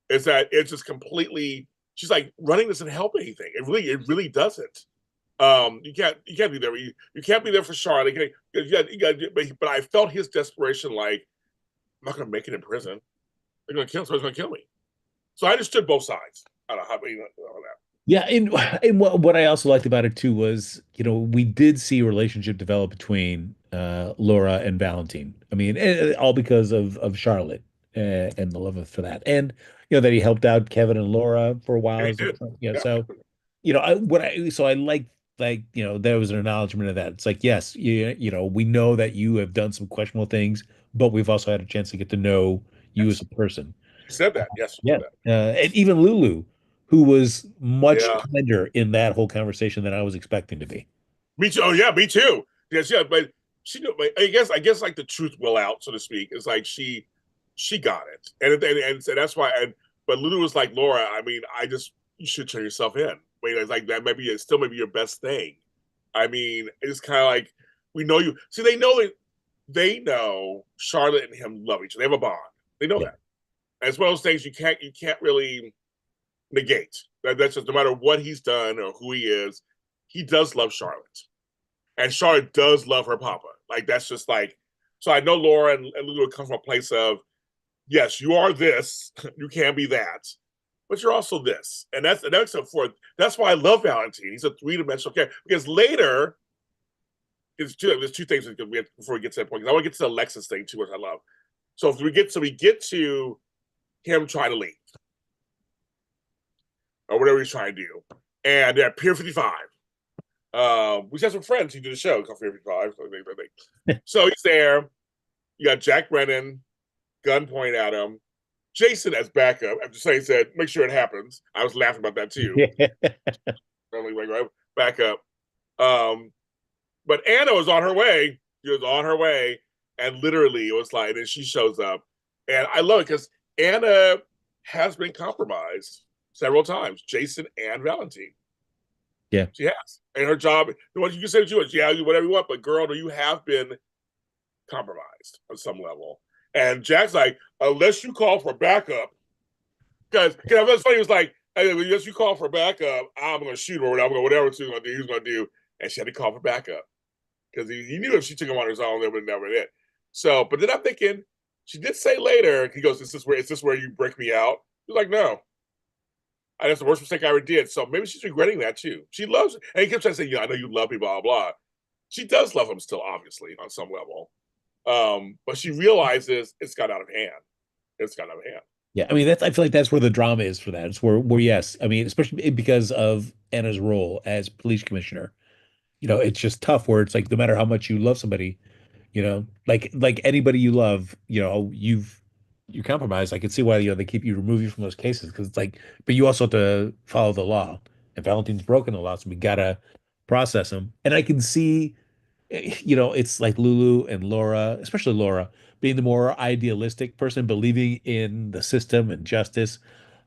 Is that it's just completely. She's like running doesn't help anything. It really doesn't. You can't be there. You can't be there for Charlotte. But I felt his desperation. Like I'm not going to make it in prison. They're going to kill. Someone's going to kill me. So I understood both sides. I don't know how many that. Yeah, and what I also liked about it too was, we did see a relationship develop between Laura and Valentine. I mean, all because of Charlotte and the love for that, and that he helped out Kevin and Laura for a while. And he did. Yeah. So I like there was an acknowledgement of that. It's like yes, we know that you have done some questionable things, but we've also had a chance to get to know you as Yes. a person. She said that. Yes, she Yeah. said that. And even Lulu, who was much Yeah. kinder in that whole conversation than I was expecting to be. Me too. Oh yeah, me too. Yes, yeah, but she knew. But I guess like the truth will out, so to speak. It's like she got it, and so that's why. And but Lulu was like Laura. I mean, you should turn yourself in. Wait, it's like that. Maybe it's still maybe your best thing. I mean, it's kind of like we know you. See, they know Charlotte and him love each other. They have a bond. They know Yeah. that. And it's one of those things you can't really negate. That's just no matter what he's done or who he is, he does love Charlotte. And Charlotte does love her papa. Like that's just like so I know Laura and Lulu come from a place of yes, you are this, you can be that, but you're also this. And that's a for that's why I love Valentine. He's a three-dimensional character. Because later, there's two things before we get to that point. Because I want to get to the Alexis thing too, which I love. So if we get to him trying to leave or whatever he's trying to do, and at Pier 55, we have some friends who do the show called Pier 55. So he's there. You got Jack Brennan, gun pointed at him. Jason as backup. After saying said, make sure it happens. I was laughing about that too. Yeah. Back up. But Anna was on her way. She was on her way, and literally it was like, and then she shows up, and I love it because Anna has been compromised several times. Jason and Valentine. Yeah. She has, and her job. You can say what you want, yeah, whatever you want, but girl, you have been compromised on some level. And Jack's like, unless you call for backup, because that's funny. He was like, hey, unless you call for backup, I'm going to shoot her or whatever. Whatever she's going to do, he's going to do. And she had to call for backup because he knew if she took him on his own, they would never hit. So, but then I'm thinking, she did say later, he goes, is this where you break me out? He's like, no. And that's the worst mistake I ever did. So maybe she's regretting that too. She loves it. And he kept trying to say, yeah, I know you love me, blah, blah. She does love him still, obviously, on some level. But she realizes it's got out of hand. It's got out of hand. Yeah, I mean I feel like that's where the drama is for that. It's where yes, I mean, especially because of Anna's role as police commissioner. It's just tough where it's like no matter how much you love somebody, like anybody you love, you're compromised. I can see why, they keep you remove you from those cases because it's like, but you also have to follow the law. And Valentine's broken the law, so we gotta process him. And I can see, it's like Lulu and Laura, especially Laura, being the more idealistic person, believing in the system and justice.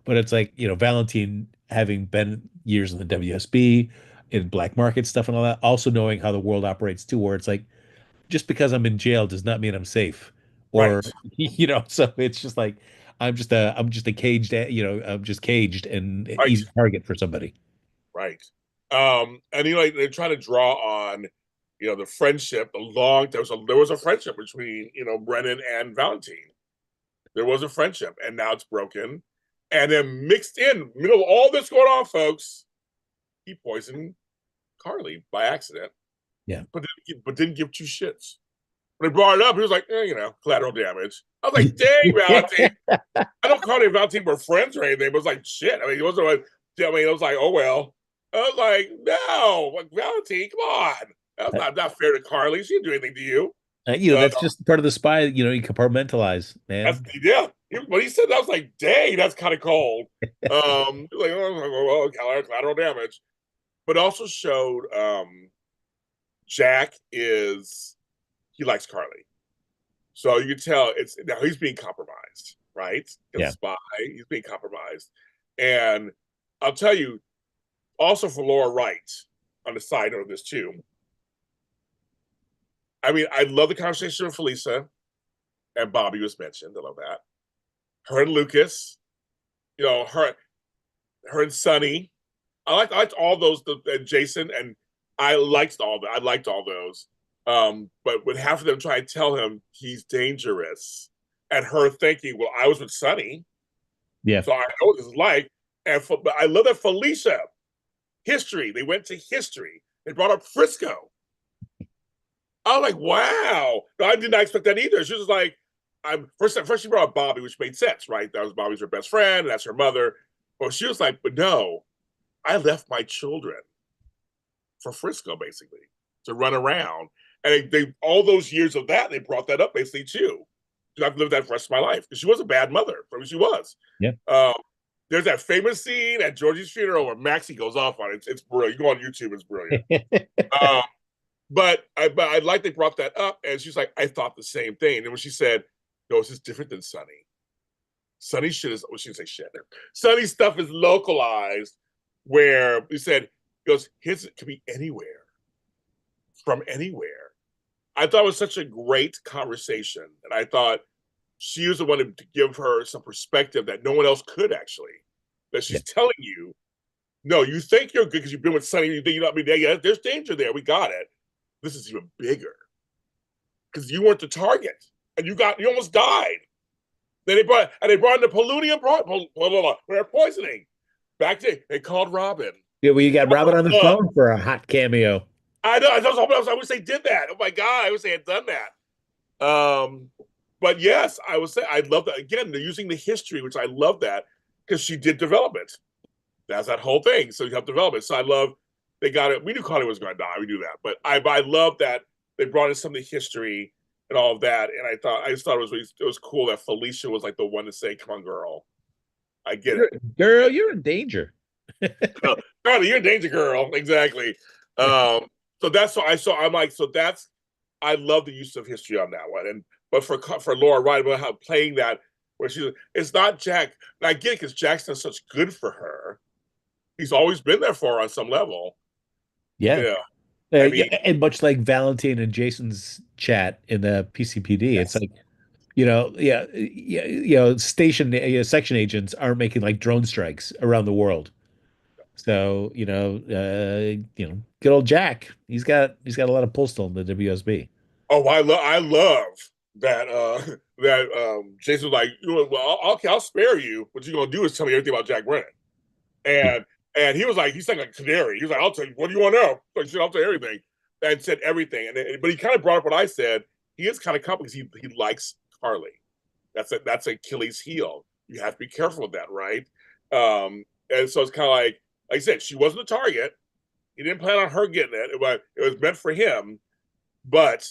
But it's like, Valentine having been years in the WSB, in black market stuff and all that, also knowing how the world operates too, where it's like, just because I'm in jail does not mean I'm safe. Or, Right. so it's just like I'm just a caged, I'm just caged and Right. easy target for somebody. Right. And like they try to draw on, the friendship, there was a friendship between, Brennan and Valentine. There was a friendship, and now it's broken. And then mixed in, middle of all this going on, folks, he poisoned Carly by accident, Yeah. but didn't give two shits. When they brought it up, he was like, collateral damage. I was like, dang, Valentine. I don't call him Valentine were friends or anything, but it was like, shit. I mean, it wasn't like, it was like, oh, well. I was like, no, like, Valentine, come on. That's not fair to Carly. She didn't do anything to you. That's just part of the spy, you compartmentalize, That's man. yeah. But he said that, I was like, dang, that's kind of cold. Like, oh, collateral damage, but also showed Jack he likes Carly, so you can tell it's now he's being compromised, right? The Yeah. spy, he's being compromised, and I'll tell you also for Laura Wright on the side note of this too. I mean, I love the conversation with Felisa and Bobby was mentioned. I love that. Her and Lucas, her and Sonny. I liked all those. Jason and I liked all that. I liked all those. But when half of them try and tell him he's dangerous, and her thinking, "Well, I was with Sonny, Yeah. so I know what this is like." But I love that Felicia history. They went to history. They brought up Frisco. I was like, "Wow!" No, I did not expect that either. She was like, "I'm first." First, she brought up Bobby, which made sense, right? That was Bobby's her best friend. And that's her mother. But she was like, "But no, I left my children for Frisco, basically, to run around." And they all those years of that, they brought that up basically too. I've lived that for the rest of my life because she was a bad mother. I mean, she was. Yeah. There's that famous scene at Georgie's funeral where Maxie goes off on it. It's brilliant. You go on YouTube, it's brilliant. um, but I like they brought that up, and she's like, I thought the same thing. And when she said, "No, this is different than Sunny. Sunny shit is," well, she didn't say shit. Sunny stuff is localized, where he said, goes, his could be anywhere, from anywhere. I thought it was such a great conversation, and I thought she was the one to give her some perspective that no one else could actually. That Yeah. she's telling you, no, you think you're good because you've been with Sunny, you think you're not be there. Yeah, there's danger there. We got it. This is even bigger because you weren't the target, and you almost died. Then they brought in the polonium poisoning. Back to they called Robin. Yeah, well, you got Robin on the phone for a hot cameo. I know. I wish they did that. Oh my god! I wish they had done that. but yes, I would say I love that. Again, they're using the history, which I love that because she did develop it. That's that whole thing. So you have development. So I love they got it. We knew Connie was going to die. We knew that, but I love that they brought in some of the history and all of that. And I just thought it was cool that Felicia was like the one to say, "Come on, girl, I get it." Girl, you're in danger. Carly, you're a danger girl. Exactly. Um, so that's so I saw. I'm like, so that's I love the use of history on that one. And but for Laura Wright about how playing that where she's it's not Jack. And I get it because Jack's done such good for her. He's always been there for her on some level. Yeah. Yeah. I Yeah, mean, and much like Valentine and Jason's chat in the PCPD, it's yes. like, station, section agents aren't making like drone strikes around the world. So, good old Jack, he's got a lot of pull still in the WSB. Oh, I love that that Jason was like, you know, well, okay, I'll spare you. What you're gonna do is tell me everything about Jack Brennan. Yeah. And he was like, he's like a canary. He was like, I'll tell you, what do you want to know? Like, I'll tell you everything. And said everything. But he kind of brought up what I said. He is kind of complex. He likes Carly. That's Achilles' heel. You have to be careful with that, right? And so it's kind of like I said, she wasn't a target. He didn't plan on her getting it. It was meant for him. But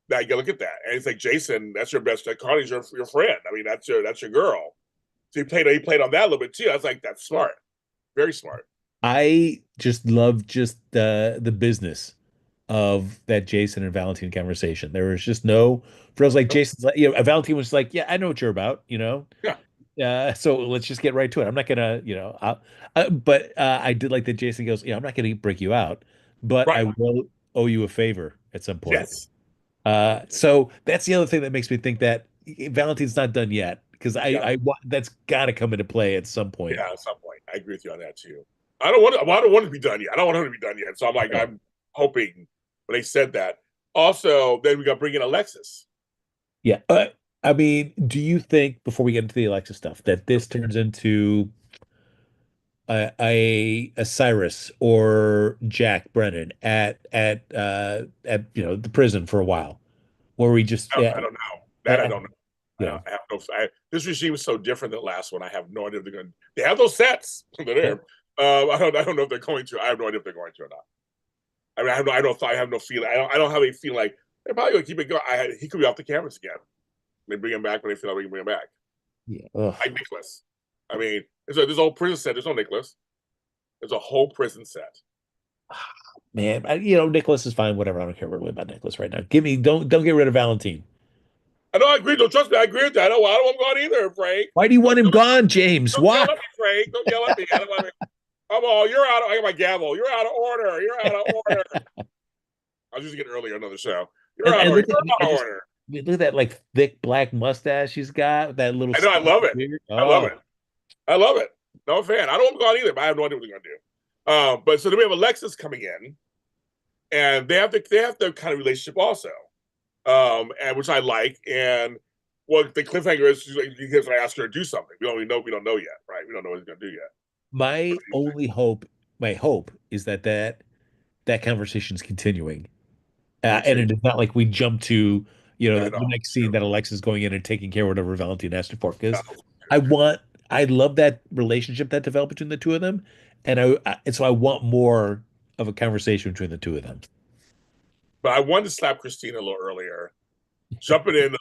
now you gotta look at that. And it's like, Jason, that's your best. Carly's your friend. I mean, that's your girl. So he played on that a little bit too. I was like, that's smart, very smart. I just love just the business of that Jason and Valentine conversation. There was just no feels like Jason's like, Valentine was like, yeah, I know what you're about, Yeah, So let's just get right to it. I'm not gonna, but I did like that Jason goes, I'm not gonna break you out, but right. I will owe you a favor at some point. Yes, So that's the other thing that makes me think that Valentine's not done yet because yeah, that's got to come into play at some point. yeah. At some point, I agree with you on that too. I don't want to be done yet. I don't want him to be done yet. So I'm like, Right. I'm hoping when they said that. Also, then we got to bring in Alexis. Yeah. I mean, do you think before we get into the Alexa stuff that this turns into a Cyrus or Jack Brennan at the prison for a while, where we just I don't know that. I uh, don't know. you know I have no. This regime is so different than the last one. I have no idea if they're going. They have those sets. They're yeah. there. I don't know if they're going to. I have no idea if they're going to or not. I mean, I have no feeling. I don't have any feeling like they're probably going to keep it going. He could be off the cameras again. They bring him back when they feel like we can bring him back. Yeah. Ugh. Like Nicholas. I mean, there's a whole prison set. There's no Nicholas. There's a whole prison set. Man, Nicholas is fine. Whatever. I don't care really about Nicholas right now. Don't get rid of Valentine. I know. I agree. Don't trust me. I agree with that. I don't want him gone either, Frank. Why do you want him gone, James? Don't Why? yell at me, Frank. Don't yell at me. I don't want to. Come on, you're out. I got my gavel. You're out of order. You're out of order. I was just getting earlier another show. You're out of And order. look You're at out of order. look at that like thick black mustache she's got, that little I know. I skin love it. beard. I love Oh, it. I love it. No fan. I don't want him gone either, but I have no idea what they're going to do. But so then we have Alexis coming in, and they have their kind of relationship also, and which I like. And what the cliffhanger is, he's going to ask her to do something. We don't know yet, right? We don't know what he's going to do yet. my only hope, my hope is that conversation is continuing. Me And too. it is not like we jump to, Yeah, the no, next scene that Alexa's going in and taking care of whatever Valentine asked her for. no. Because I want, I love that relationship that developed between the two of them, and so I want more of a conversation between the two of them. But I wanted to slap Christina a little earlier, jumping in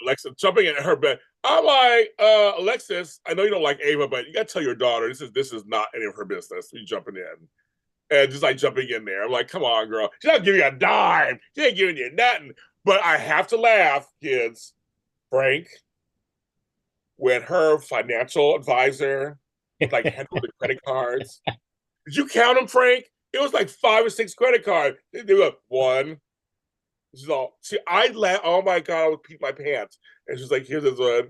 her bed. I'm like, Alexis, I know you don't like Ava, but you got to tell your daughter this is not any of her business. You jumping in. And just like jumping in there. I'm like, come on, girl. She's not giving you a dime. She ain't giving you nothing. But I have to laugh, kids. Frank, when her financial advisor would like handle the credit cards. Did you count them, Frank? It was like 5 or 6 credit cards. They were one. She's all, see, I laugh. Oh my God, I would pee my pants. And she's like, here's this one.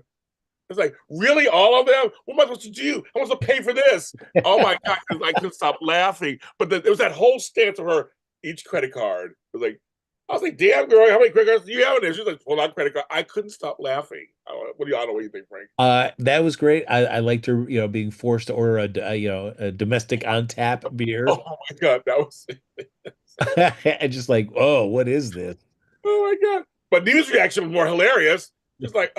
It's like, really, all of them? What am I supposed to do? I'm supposed to pay for this. Oh my God, I couldn't stop laughing. But there was that whole stance of her, each credit card. It was like, I was like, damn, girl, how many credit cards do you have in there? She's like, pull out credit card. I couldn't stop laughing. I don't know what you think, Frank. That was great. I liked her, being forced to order a domestic on tap beer, Oh my God, that was, and just like, oh, what is this? oh my God. But News reaction was more hilarious. She's like,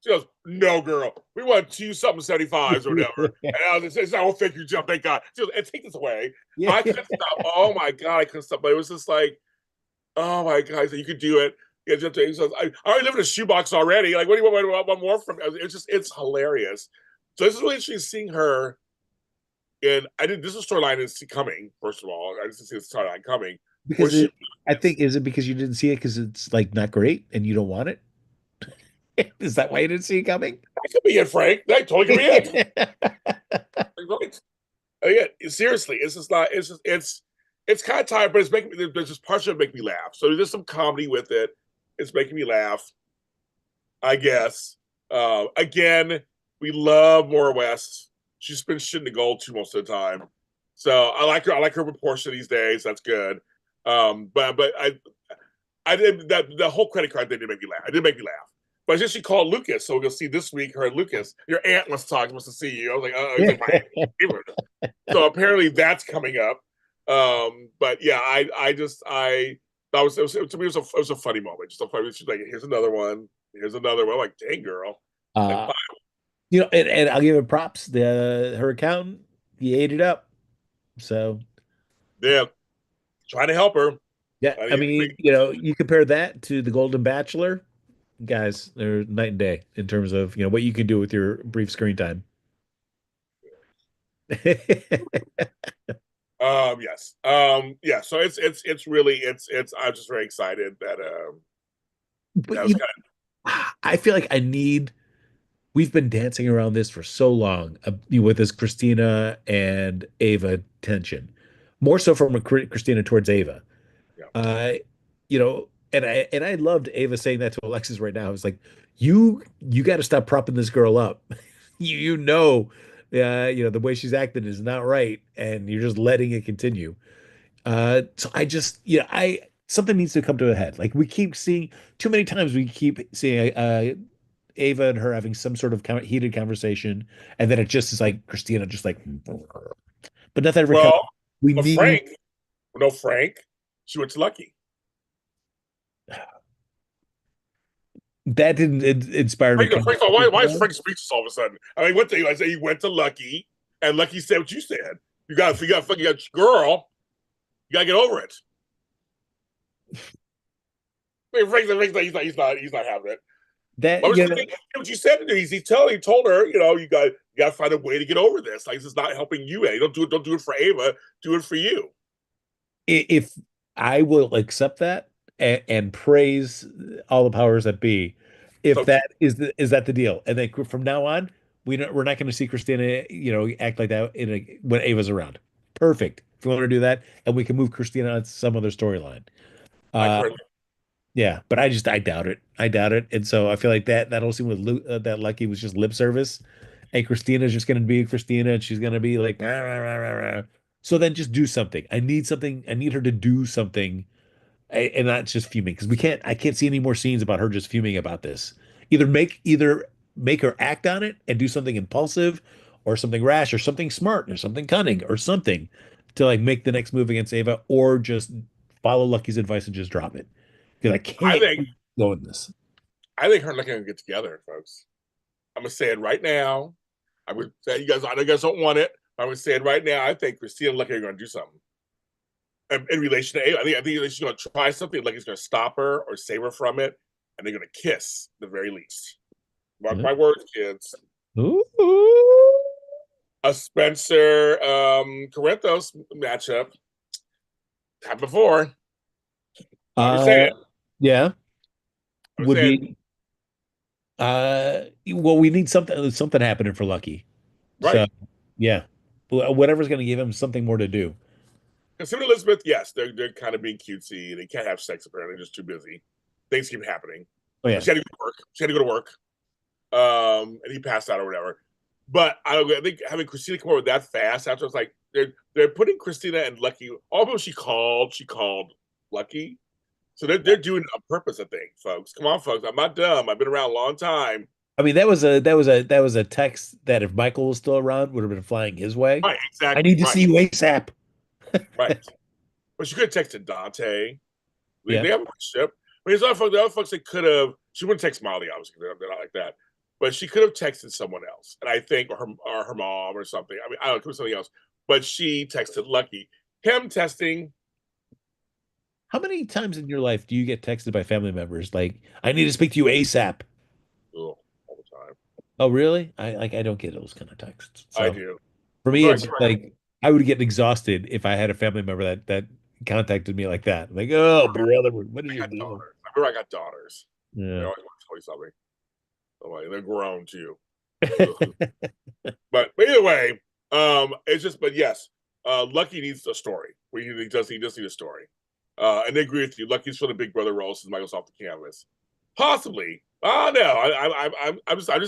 she goes, no, girl, we want two something 75s or whatever. And I was just, oh, thank you, Jeff, thank God. She goes, and take this away. Yeah. I couldn't stop. Oh my God, I couldn't stop. But it was just like, oh my God, so you could do it. Yeah, Jeff, so I already live in a shoebox already. Like, what do you want more from me? It's just, it's hilarious. So this is really interesting seeing her. And I did this storyline is coming, first of all. I just see this storyline coming. Where Because she, I think, is it because you didn't see it because it's like not great and you don't want it? Is that why you didn't see it coming? that could be it, Frank. That totally could be it. Right. Again, seriously, it's just not. It's just it's kind of tired, but it's making me. There's just parts of it make me laugh. So there's some comedy with it. It's making me laugh. I guess. Again, we love Maura West. She's been shitting the gold too most of the time. So I like her. I like her proportion these days. That's good. But I did that. The whole credit card thing didn't make me laugh. It did make me laugh. But I just she called Lucas, so we'll see this week. Her and Lucas, your aunt wants to talk, wants to see you. I was like, oh, he's like my aunt. So apparently that's coming up. But yeah, I just I that was, to me it was a funny moment. Just a funny. She's like, here's another one. Here's another one. I'm like, dang girl. Like, uh, and I'll give it props. The her accountant, he ate it up. So yeah, trying to help her. yeah, Trying I to mean, you compare that to the Golden Bachelor, guys, they're night and day in terms of, what you can do with your brief screen time. Yes. Yeah. So it's really it's. I'm just very excited that But that was kind I feel like we've been dancing around this for so long, with this Christina and Ava tension, more so from Christina towards Ava. of Uh, and I loved Ava saying that to Alexis right now. I was like, you got to stop propping this girl up. The way she's acting is not right, and you're just letting it continue. So I just, I something needs to come to a head. Like we keep seeing too many times, we keep seeing Ava and her having some sort of heated conversation, and then it just is like Christina just like, but nothing ever comes. well, We but need Frank, no Frank, she went to Lucky. that didn't inspire me. Frank, why is Frank speechless all of a sudden? I mean, what the I say he went to Lucky, and Lucky said what you said. You got fucking girl. You gotta get over it. I mean, he's not having it. That I was just thinking what you said to me. He told her, you got to find a way to get over this. Like this is not helping you. Don't do it for Ava. Do it for you. if I will accept that and praise all the powers that be, if So true. that is that the deal, and then from now on, we're not going to see Christina, act like that when Ava's around. Perfect. If we want to do that, and we can move Christina on some other storyline. I Uh, currently yeah, but I doubt it. I doubt it, and so I feel like that whole scene with that Lucky was just lip service, and Christina's just going to be Christina, and she's going to be like, "Rah, rah, rah, rah, rah." So then just do something. I need something. I need her to do something, and not just fuming, because I can't see any more scenes about her just fuming about this. Either make her act on it and do something impulsive, or something rash, or something smart, or something cunning, or something to like make the next move against Ava, or just follow Lucky's advice and just drop it. Because I I can't think keep going this. I think her and Lucky are gonna get together, folks. I'm gonna say it right now. I would say I know you guys don't want it. But I'm gonna say it right now. I think Christina and Lucky are gonna do something. In relation to Ava. I think she's gonna try something, Lucky's gonna stop her or save her from it, and they're gonna kiss at the very least. Mark my words, kids. Ooh. A Spencer Corinthos matchup happened before. I'm just saying. Uh, yeah, I'm just would saying. be. Well, we need something happening for Lucky. So, Right. yeah, whatever's going to give him something more to do. Because him and Elizabeth, yes, they're kind of being cutesy. They can't have sex apparently; they're just too busy. Things keep happening. Oh yeah, She had to go to work. She had to go to work. And he passed out or whatever. But I think having Christina come over that fast after it's like they're putting Christina and Lucky. Although she called Lucky. So they're doing it on purpose, I think, folks. Come on, folks. I'm not dumb. I've been around a long time. I mean that was a text that if Michael was still around would have been flying his way. Right, I exactly. need to Right, see you ASAP. right. But she could have texted Dante. Yeah. They have a relationship. I mean, there's other folks that could have She wouldn't text Molly, obviously, they're not like that. But she could have texted someone else, and I think, or her mom or something. I mean, I don't know, it could be something else. But she texted Lucky. Him testing, How many times in your life do you get texted by family members like, I need to speak to you ASAP? ugh, all the time. Oh, really? I don't get those kind of texts. I So do. for I'm me, very it's sorry. like I would get exhausted if I had a family member that contacted me like that. Like, oh, brother, what I is your got deal? daughters. I remember I got daughters. They Yeah. always want to tell you something. I'm like, they're grown too. Ugh. But either way, it's just. But yes, Lucky needs a story. He does need a story. And they agree with you. Lucky's for the big brother role since Michael's off the canvas. Possibly. Oh no,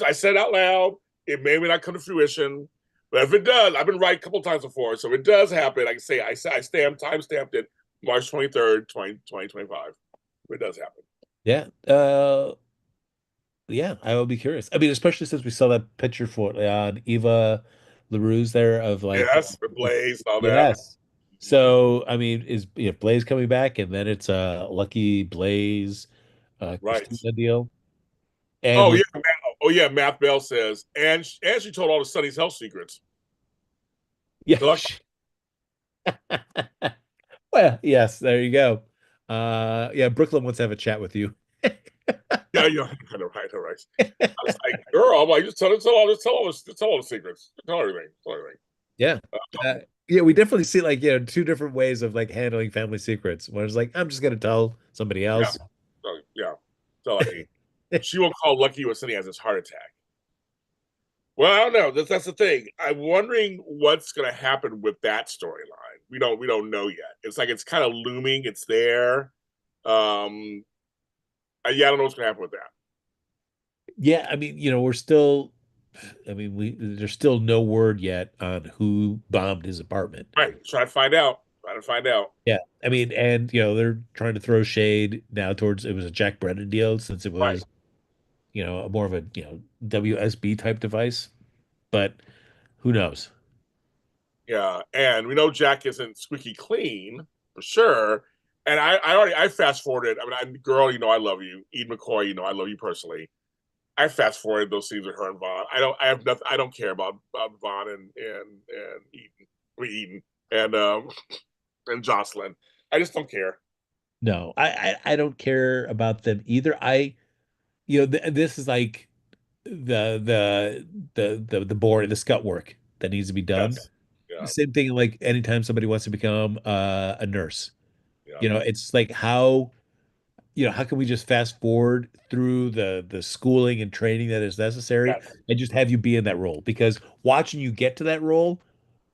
I said it out loud. It may not come to fruition, but if it does, I've been right a couple times before. So if it does happen, I can say time stamped it March 23rd, 2025. If it does happen. Yeah. Yeah, I will be curious. I mean, especially since we saw that picture for on Eva LaRue's there of like, Yes, with Blaze, all that. yes. So, I mean, is Blaze coming back and then it's Lucky Blaze, Right. Christina deal. And Oh with yeah, oh yeah. Matt Bell says, and she told all the Sunny's health secrets. yeah. Good luck. Well, yes, there you go. Yeah, Brooklyn wants to have a chat with you. Yeah, yeah, kind of right, all right. I was like, girl, I'm like, just tell all the secrets, tell everything, tell everything. Yeah. Uh, yeah, we definitely see like, two different ways of like handling family secrets. One is like, I'm just gonna tell somebody Yeah, else. yeah. So Lucky, she won't call Lucky when Sunny has his heart attack. Well, I don't know. That's the thing. I'm wondering what's going to happen with that storyline. We don't know yet. It's like it's kind of looming. It's there. Um, yeah, I don't know what's going to happen with that. Yeah, I mean, we're still I mean, we there's still no word yet on who bombed his apartment. Right. Try to find out. Try to find out. Yeah. I mean, and they're trying to throw shade now towards it was a Jack Brennan deal since it Right. was, more of a, WSB type device. But who knows? Yeah, and we know Jack isn't squeaky clean for sure. And I fast forwarded. I mean, girl, I love you. Eden McCoy, I love you personally. I fast forwarded those scenes with her and Vaughn. I don't. I have nothing. I don't care about Vaughn and Eden. I mean, Eden and Jocelyn. I just don't care. No, I don't care about them either. This is like the board, the scut work that needs to be done. Yes. Yeah. Same thing like anytime somebody wants to become a nurse. Yeah. It's like how can we just fast forward through the schooling and training that is necessary Yes. and just have you be in that role? Because watching you get to that role,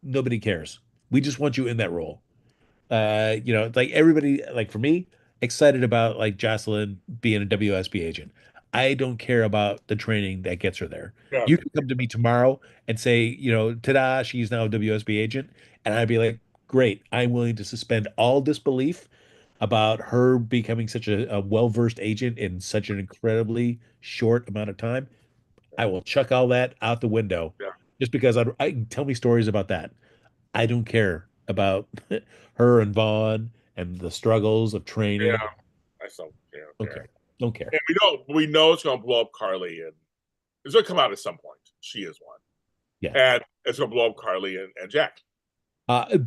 nobody cares. We just want you in that role. It's like everybody, like for me, excited about like Jocelyn being a WSB agent. I don't care about the training that gets her there. Yeah. You can come to me tomorrow and say, ta-da, she's now a WSB agent, and I'd be like, great, I'm willing to suspend all disbelief about her becoming such a well-versed agent in such an incredibly short amount of time. I will chuck all that out the window Yeah. just because I tell me stories about that. I don't care about her and Vaughn and the struggles of Yeah. training. I don't Don't care. care. Don't care. And we know it's going to blow up Carly, and it's going to come out at some point. She is one, Yeah. and it's going to blow up Carly and Jack.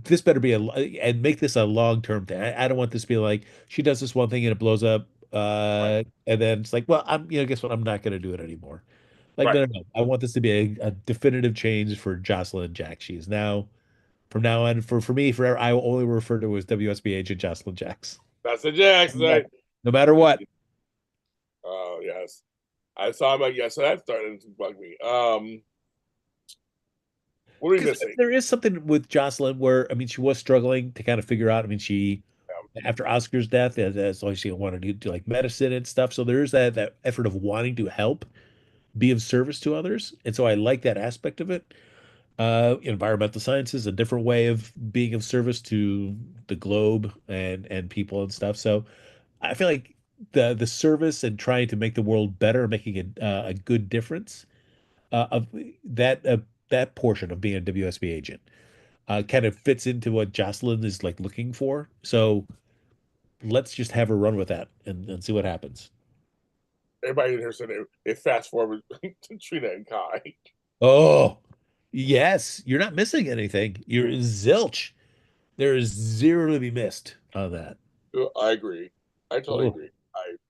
This better be and make this a long-term thing. I don't want this to be like she does this one thing and it blows up. Right. And then it's like, well, guess what? I'm not going to do it anymore. Like, Right. no, no, no. I want this to be a definitive change for Jocelyn and Jack. She is now, from now on, for me, forever, I will only refer to her as WSB agent Jocelyn Jacks. That's the Jacks. Yeah. Right? No matter what. Oh yes, I saw him. Yes, so that's starting to bug me. What are we Because missing? there is something with Jocelyn where, I mean, she was struggling to kind of figure out. I mean, after Oscar's death, as long as she wanted to do like medicine and stuff. So there is that effort of wanting to help, be of service to others. And so I like that aspect of it. Environmental science is a different way of being of service to the globe and people and stuff. So I feel like the service and trying to make the world better, making a good difference of that portion of being a WSB agent kind of fits into what Jocelyn is like looking for. So let's just have her run with that and see what happens. everybody in here said they fast forward to Trina and Kai. Oh, yes. You're not missing anything. You're zilch. There is zero to be missed on that. I agree. I totally Oh. agree.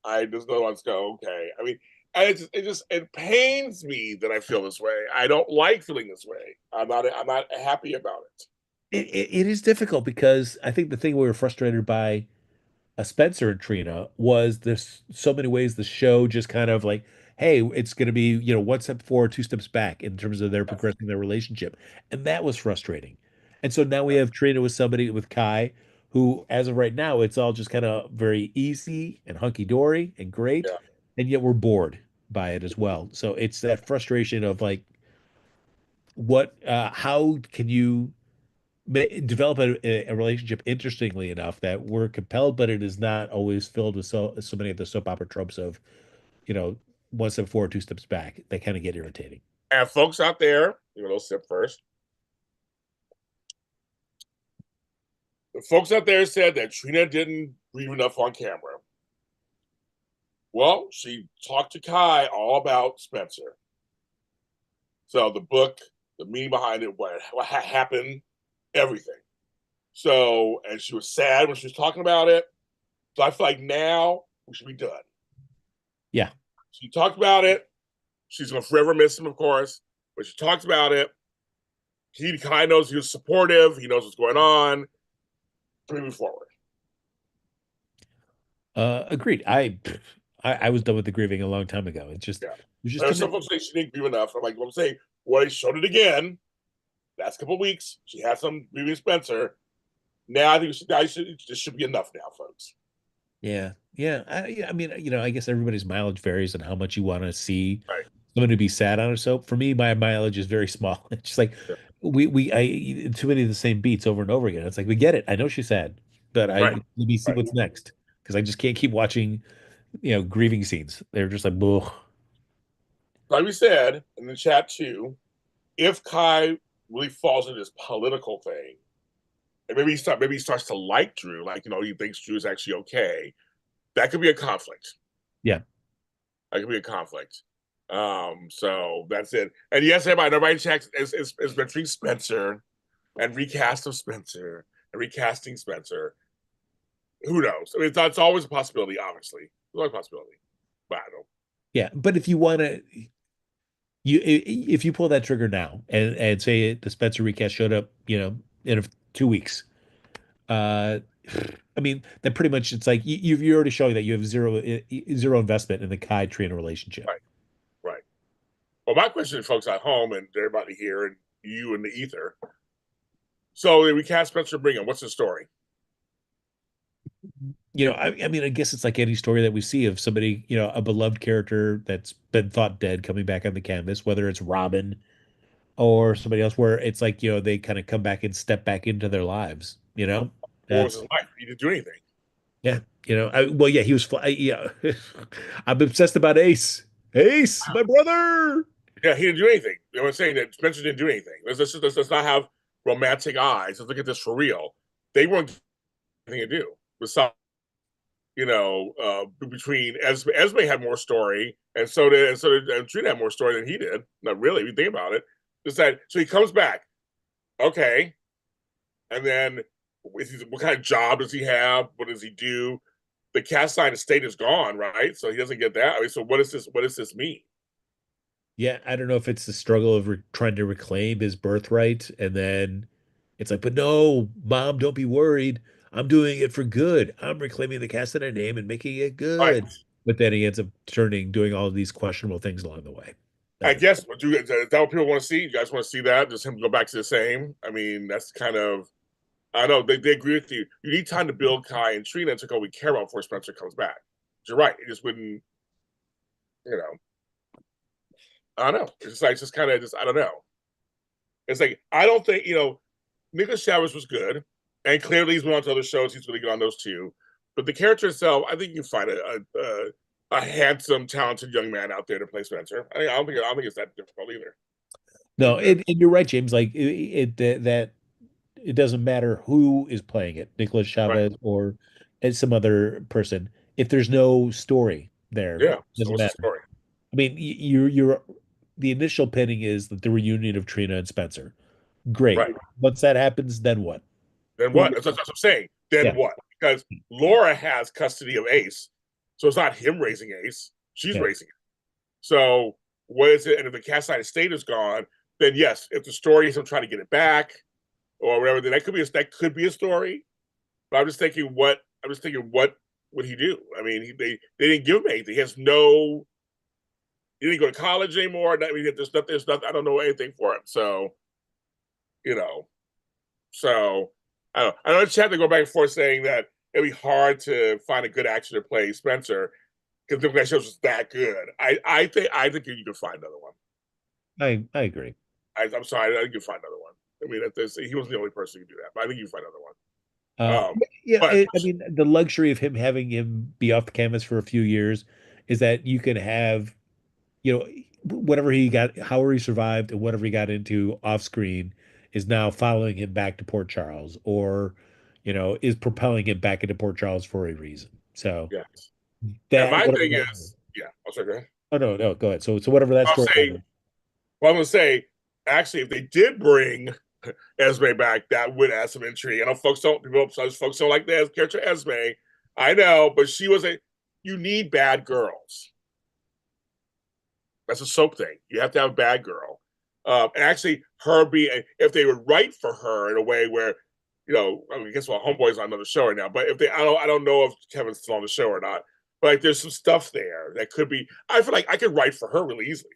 I just know let's go. Okay. I mean, it pains me that I feel this way. I don't like feeling this way. I'm not happy about it. It is difficult because I think the thing we were frustrated by Spencer and Trina was there's so many ways the show just kind of like, hey, it's going to be, one step forward, two steps back in terms of their Yes. progressing their relationship. And that was frustrating. And so now we Yes. have Trina with somebody with Kai, who, as of right now, it's all just kind of very easy and hunky dory and great. Yeah. And yet we're bored by it as well. So it's that frustration of like, how can you develop a relationship interestingly enough that we're compelled, but it is not always filled with so many of the soap opera tropes of, you know, one step forward, two steps back. They kind of get irritating. And folks out there, you know, they'll sip first. The folks out there said that Trina didn't breathe enough on camera. Well, she talked to Kai all about Spencer. So the book, the meaning behind it, what happened, everything. So, and she was sad when she was talking about it. So I feel like now we should be done. Yeah. She talked about it. She's gonna forever miss him, of course, but she talked about it. He kind of knows he was supportive. He knows what's going on. Moving forward. Agreed. I was done with the grieving a long time ago. Yeah. It was just There's too some many. folks say she didn't grieve enough. I'm like, well, I'm saying, well, they showed it again. Last couple of weeks, she had some grieving Spencer. Now I think this should be enough now, folks. Yeah. Yeah. Yeah, I mean, I guess everybody's mileage varies on how much you want to see Right. someone to be sad on a soap. For me, my mileage is very small. It's just like Yeah. I too many of the same beats over and over again. It's like we get it. I know she's sad, but Right. let me see Right. what's next because I just can't keep watching, grieving scenes. They're just like, ugh. Like we said in the chat too, if Kai really falls into this political thing, and maybe he starts to like Drew, like he thinks Drew is actually okay. That could be a conflict. Yeah. That could be a conflict. So that's it. And yes, nobody checks is mentioning Spencer and recast of Spencer and recasting Spencer. Who knows? I mean, it's always a possibility, obviously. It's always a possibility. But I don't. Yeah. But if you want to, if you pull that trigger now and say the Spencer recast showed up, in 2 weeks, uh, I mean, that pretty much it's like you're already showing that you have zero investment in the Kai Trina relationship. Right, right. Well, my question to folks at home and everybody here and you in the ether. So we cast Spencer Brigham. What's the story? I mean, I guess it's like any story that we see of somebody, a beloved character that's been thought dead coming back on the canvas, whether it's Robin or somebody else, where it's like, they kind of come back and step back into their lives, What was his that's, life? He didn't do anything. yeah, well, yeah, he was, yeah, I'm obsessed about Ace. Ace, my brother. Yeah, he didn't do anything. I'm saying that Spencer didn't do anything. Let's not have romantic eyes. Let's look at this for real. They weren't anything to do. Besides, between Esme had more story, and so did Trina had more story than he did. Not really, if you think about it. Just that, so he comes back. Okay, and then what kind of job does he have? What does he do? The cast sign estate is gone, right? So he doesn't get that. I mean, so what is this? What does this mean? Yeah, I don't know if it's the struggle of trying to reclaim his birthright, and then it's like, but no, mom, don't be worried. I'm doing it for good. I'm reclaiming the Castanet name and making it Right. good. But then he ends up doing all of these questionable things along the way. I I don't know. guess, but is that what people want to see? You guys want to see that? Just him go back to the same? I mean, that's kind of, I know they agree with you. You need time to build Kai and Trina to go we care about before Spencer comes back. You're right. It just wouldn't, you know, I don't know. It's just kind of just, I don't know. It's like, I don't think, Nicholas Chavez was good. And clearly he's been on to other shows. He's really good on those too. But the character itself, I think you can find a handsome, talented young man out there to play Spencer. I don't think it's that difficult either. No, and you're right, James. Like that it doesn't matter who is playing it, Nicholas Right. Chavez or some other person. If there's no story, there. Yeah. So Doesn't what's the matter. story? I mean, you're the initial pinning is that the reunion of Trina and Spencer. Great. Right. Once that happens, then what? Then Who? what? That's what I'm saying. Then Yeah, what? Because Laura has custody of Ace, so it's not him raising Ace; she's yeah. raising it. So what is it? And if the Casside estate is gone, then yes, if the story is him trying to get it back or whatever, then that could be a story. But I'm just thinking what would he do? I mean, they didn't give him anything. He has no. He didn't go to college anymore. I mean, there's nothing. I don't know anything for him. So you know, so I know the chat to go back and forth saying that it'd be hard to find a good actor to play Spencer because that show's just that good. I think you can find another one. I agree. I'm sorry, I think you can find another one. I mean, he wasn't the only person who could do that, but I think you can find another one. Yeah, But I mean, the luxury of him having him be off the canvas for a few years is that you can have, you know, whatever he got, however he survived, and whatever he got into off screen is now following him back to Port Charles, or, is propelling him back into Port Charles for a reason. So yes, and that my whatever thing that is. is, yeah. I'm sorry. Go ahead. Oh no, no, go ahead. So whatever that I'll story say, is. well, I'm gonna say, actually, if they did bring Esme back, that would add some intrigue. I know folks don't like the character Esme. I know, but she was a. You need bad girls. That's a soap thing. You have to have a bad girl. And actually, her being, if they would write for her in a way where, I mean, guess what, Homeboy's on another show right now. But if they, I don't know if Kevin's still on the show or not. But like, there's some stuff there that could be. I feel like I could write for her really easily.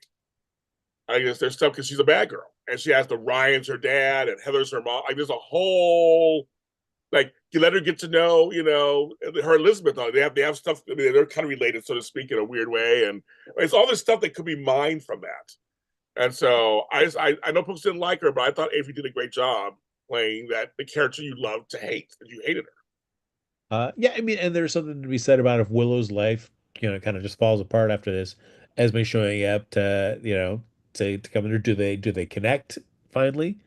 I guess there's stuff because she's a bad girl and she has the Ryan's her dad and Heather's her mom. Like, there's a whole like you let her get to know, her Elizabeth. They have stuff. I mean, they're kind of related, so to speak, in a weird way, and it's all this stuff that could be mined from that. And so I know folks didn't like her, but I thought Avery did a great job playing the character you loved to hate, that you hated her. Yeah, I mean, and there's something to be said about if Willow's life, kind of just falls apart after this, Esme showing up to, to come in, or do they connect finally?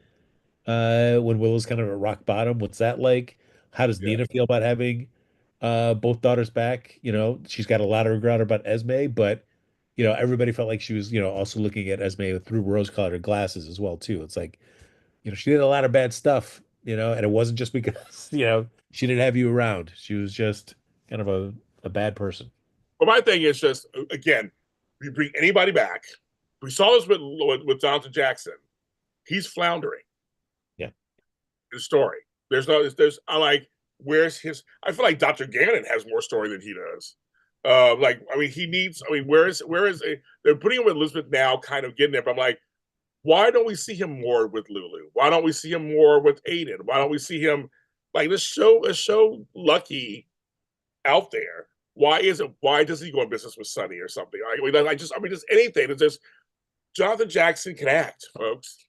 When Willow's kind of at rock bottom, what's that like? How does Yeah. Nina feel about having both daughters back? She's got a lot of regret about Esme, but everybody felt like she was, also looking at Esme through rose-colored glasses as well, too. It's like, she did a lot of bad stuff, and it wasn't just because, she didn't have you around. She was just kind of a bad person. But my thing is just again, we bring anybody back. We saw this with Jonathan Jackson. He's floundering Yeah. in the story. There's I like where's his. I feel like Dr. Gannon has more story than he does. Like I mean, he needs. I mean, they're putting him with Elizabeth now, kind of getting there. But I'm like, why don't we see him more with Lulu? Why don't we see him more with Aiden? Why don't we see him like this show Lucky out there? Why does he go in business with Sunny or something? Just anything. It's just Jonathan Jackson can act, folks.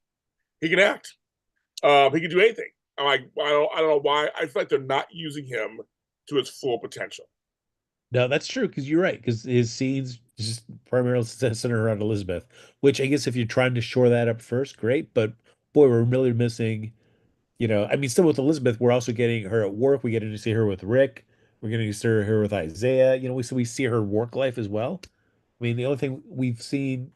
He can act. He can do anything. I'm like, I don't know why. I feel like they're not using him to his full potential. No, that's true, because you're right, because his scenes just primarily center around Elizabeth, which I guess if you're trying to shore that up first, great. But boy, we're really missing, I mean, still with Elizabeth, we're also getting her at work. We get to see her with Rick. We're getting to see her with Isaiah. We see her work life as well. I mean, the only thing we've seen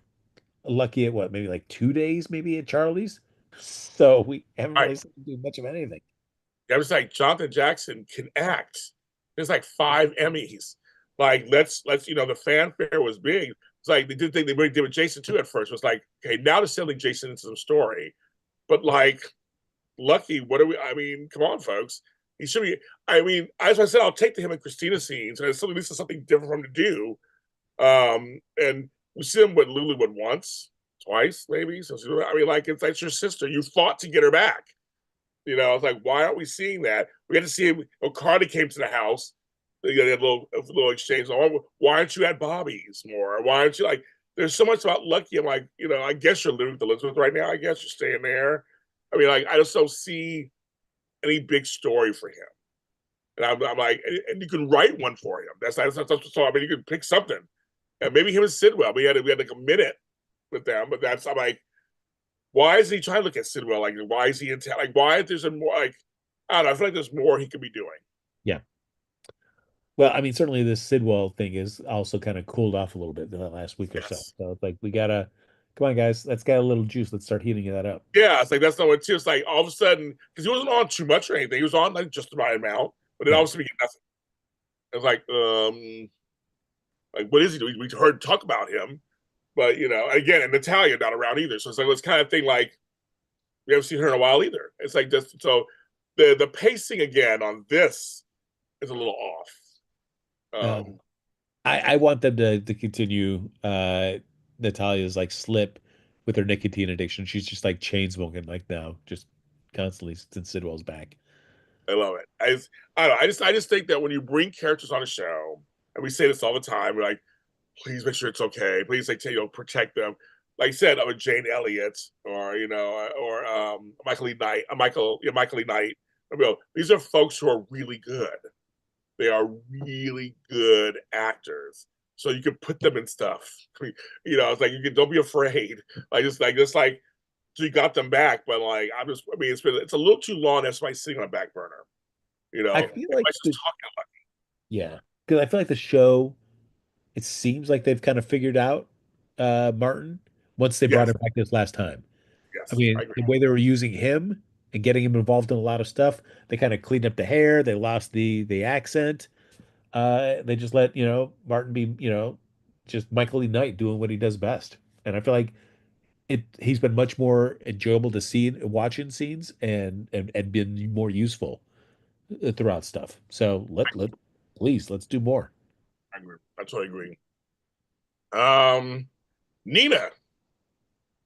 Lucky at what, maybe like 2 days, maybe at Charlie's. So we haven't All right. really seen him do much of anything. I was like, Jonathan Jackson can act. There's like 5 Emmys. Like, let's the fanfare was big. It's like they did think they really did with Jason too at first. It was like, okay, now they're selling Jason into some story. But like Lucky, what are we? I mean, come on, folks. He should be. I mean, as I said, I'll take him and Christina scenes, and it's at least something different for him to do. And we see him with Lulu once, twice, maybe. So I mean, like it's like your sister. You fought to get her back. I was like, why aren't we seeing that? We had to see him. Cardi came to the house. They had a little exchange. Why aren't you at Bobby's more? Why aren't you like? There's so much about Lucky. I'm like, I guess you're living with Elizabeth right now. I guess you're staying there. I mean, like, I just don't see any big story for him. And I'm like, and you can write one for him. That's so. I mean, you can pick something, and maybe him and Sidwell. We had like a minute with them, but I'm like, why is he trying to look at Sidwell? Like, why is he in town? Like, why there's a more like, I don't know. I feel like there's more he could be doing. Yeah. Well, I mean, certainly this Sidwell thing is also kind of cooled off a little bit in the last week or so. Yes. So it's like we gotta, come on, guys, let's get a little juice. Let's start heating that up. Yeah, it's like that's not what too. It's like all of a sudden because he wasn't on too much or anything. He was on like just the right amount, but then all of Right. a sudden we get nothing. It's like what is he doing? We heard talk about him, but again, and Natalia not around either. So it's like this kind of thing like we haven't seen her in a while either. It's like just so the pacing again on this is a little off. Um, Um, I want them to continue Natalia's like slip with her nicotine addiction. She's just like chain smoking like now, just constantly since Sidwell's back. I love it. I don't know. I just think that when you bring characters on a show, and we say this all the time, we're like, please make sure it's okay. Please, like, protect them. Like I said, I'm a Jane Elliott or Michael E. Knight, Michael E. Knight. These are folks who are really good. They are really good actors. So you can put them in stuff. It's like don't be afraid. Like so you got them back, but like I mean it's a little too long as somebody sitting on a back burner. I feel like Everybody's just talking about yeah, because I feel like the show, it seems like they've kind of figured out Martin once they it. brought Yes, him back this last time. I yes, I mean, agree. the way they were using him and getting him involved in a lot of stuff, they kind of cleaned up the hair, they lost the accent. They just let, Martin be, just Michael E. Knight doing what he does best. And I feel like he's been much more enjoyable to see watching scenes and been more useful throughout stuff. So please let's do more. I agree. I totally agree. Um, Nina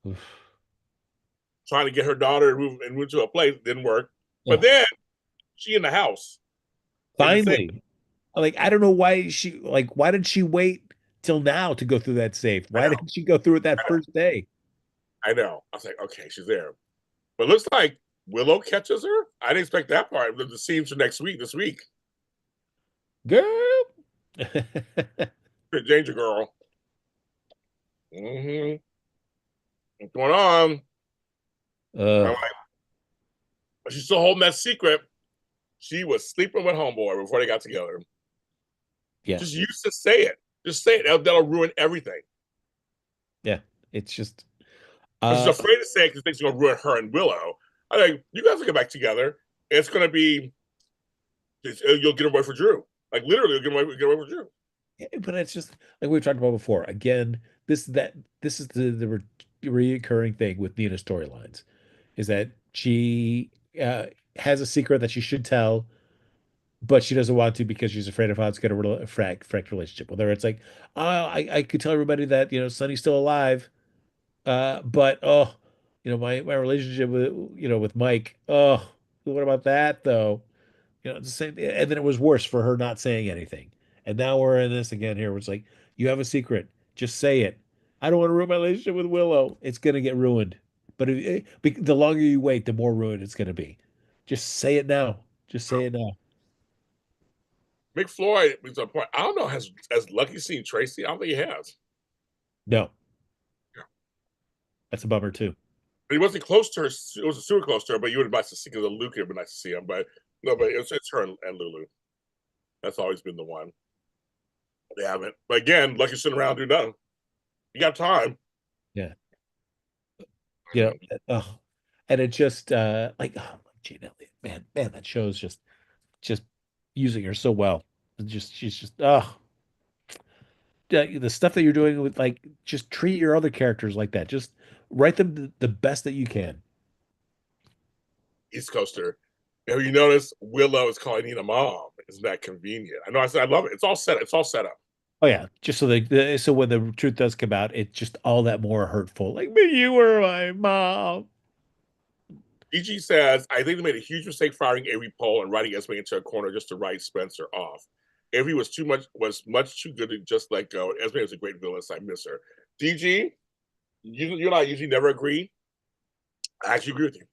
Oof. trying to get her daughter to move to a place didn't work, but Oh, then she in the house in the thing. finally. Like, I don't know why did she wait till now to go through that safe? I Why know, didn't she go through it I that know, first day? I know. I was like, okay, she's there, but it looks like Willow catches her. I didn't expect that part. The scenes for next week, this week, Girl. Danger Girl. What's going on? I'm Ugh. like, but she's still holding that secret. She was sleeping with homeboy before they got together. Yeah. Just used to say it. Just say it. That'll ruin everything. Yeah. It's just But she's uh afraid to say it because thinks it's going to ruin her and Willow. I think you guys will get back together. It's going to be you'll get away for Drew. Like literally, you'll get away for Drew. yeah, but it's just like we've talked about before. Again, this is the reoccurring thing with Nina's storylines is that she has a secret that she should tell, but she doesn't want to because she's afraid of how it's going to affect relationship. Whether it's like, oh, I could tell everybody that Sonny's still alive, but oh, my relationship with Mike. Oh, what about that though? It's the same. And then it was worse for her not saying anything. And now we're in this again here, where it's like, you have a secret, just say it. I don't want to ruin my relationship with Willow. It's gonna get ruined. But the longer you wait, the more ruined it's gonna be. Just say it now. Just say it now. Mick Floyd was a point. I don't know. Has Lucky seen Tracy? I don't think he has. No, Yeah. that's a bummer too. But he wasn't close to her. It wasn't super close to her. But you would have nice to see because of Luke. It would be nice to see him. But no, but it's her and Lulu. That's always been the one. They haven't. But again, Lucky sitting around do nothing. You got time. Yeah, I know. oh, and it just like oh, Jane Elliott, man, that show's just using her so well. Just she's just oh the stuff that you're doing with like just treat your other characters like that. Just write them the best that you can. East Coaster. Have you noticed Willow is calling Nina mom? Isn't that convenient? I know. I said I love it. It's all set. It's all set up. Oh yeah, just so so when the truth does come out, it's just all that more hurtful. Like, but you were my mom. EG says, I think they made a huge mistake firing Avery Pohl and writing Esme into a corner just to write Spencer off. Avery was much too good to just let go. Esme was a great villain, so I miss her. DG, you and I usually never agree. I actually agree with you.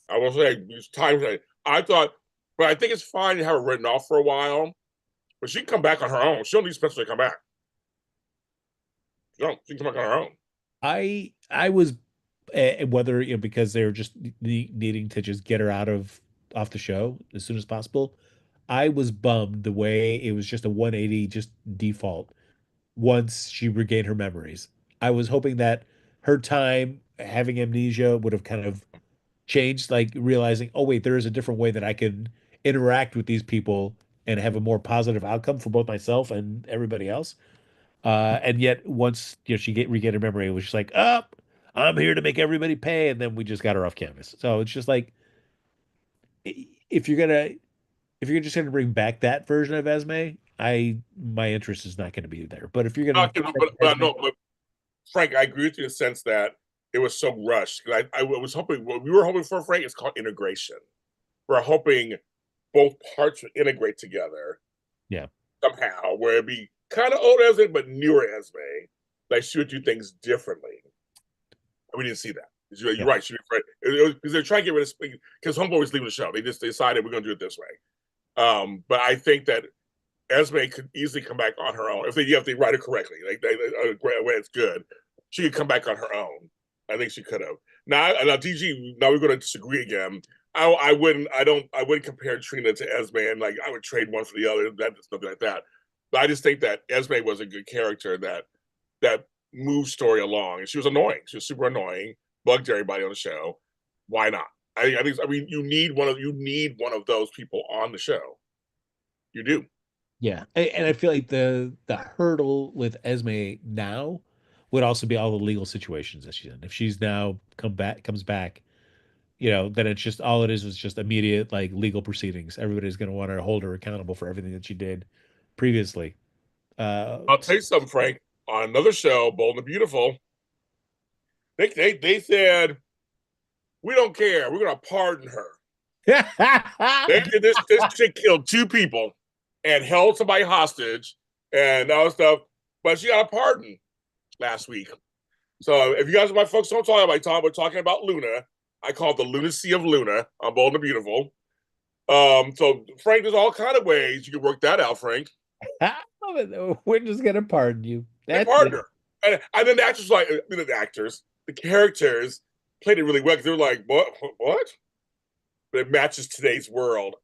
I will say, there's times I thought, but I think it's fine to have her written off for a while. But she can come back on her own. She don't need Spencer to come back. She can come back on her own. I was whether because they're just needing to just get her off the show as soon as possible. I was bummed the way it was just a 180 just default once she regained her memories. I was hoping that her time having amnesia would have kind of changed, like realizing, oh wait, there is a different way that I can interact with these people and have a more positive outcome for both myself and everybody else. And yet once she regained her memory, it was just like, up, I'm here to make everybody pay, and then we just got her off canvas. So it's just like if you're gonna if you're just gonna bring back that version of Esme, I my interest is not gonna be there. But if you're gonna bring back Esme, No, but Frank, I agree with you in the sense that it was so rushed. I was hoping what we were hoping for, Frank, is called integration. We're hoping both parts would integrate together yeah, somehow, where it'd be kind of old Esme, but newer Esme. Like she would do things differently. And we didn't see that. You're yeah, right. Because they're trying to get rid of because Homeboy was leaving the show. They just decided we're going to do it this way. But I think that Esme could easily come back on her own if they write it correctly, like way it's good. She could come back on her own. I think she could have. Now, DG. Now we're going to disagree again. I wouldn't. I wouldn't compare Trina to Esme, and like I would trade one for the other. Nothing like that. But I just think that Esme was a good character that moved story along, and she was annoying. She was super annoying, bugged everybody on the show. Why not? I mean, you need one of those people on the show. You do. yeah. And I feel like the hurdle with Esme now would also be all the legal situations that she's in. If she's now comes back, then it's just all it is just immediate like legal proceedings. Everybody's going to want to hold her accountable for everything that she did previously. I'll tell you something, Frank. On another show, Bold and the Beautiful, they said we don't care. We're gonna pardon her. This chick killed two people and held somebody hostage and all that stuff, but she got a pardon last week. So if you guys, my folks, don't talk about Tom, we're talking about Luna. I call it the lunacy of Luna on Bold and the Beautiful. So Frank, there's all kind of ways you can work that out, Frank. We're just gonna pardon you. They That's pardoned it. her. And then the actors like the actors, the characters played it really well because they were like, what? But it matches today's world.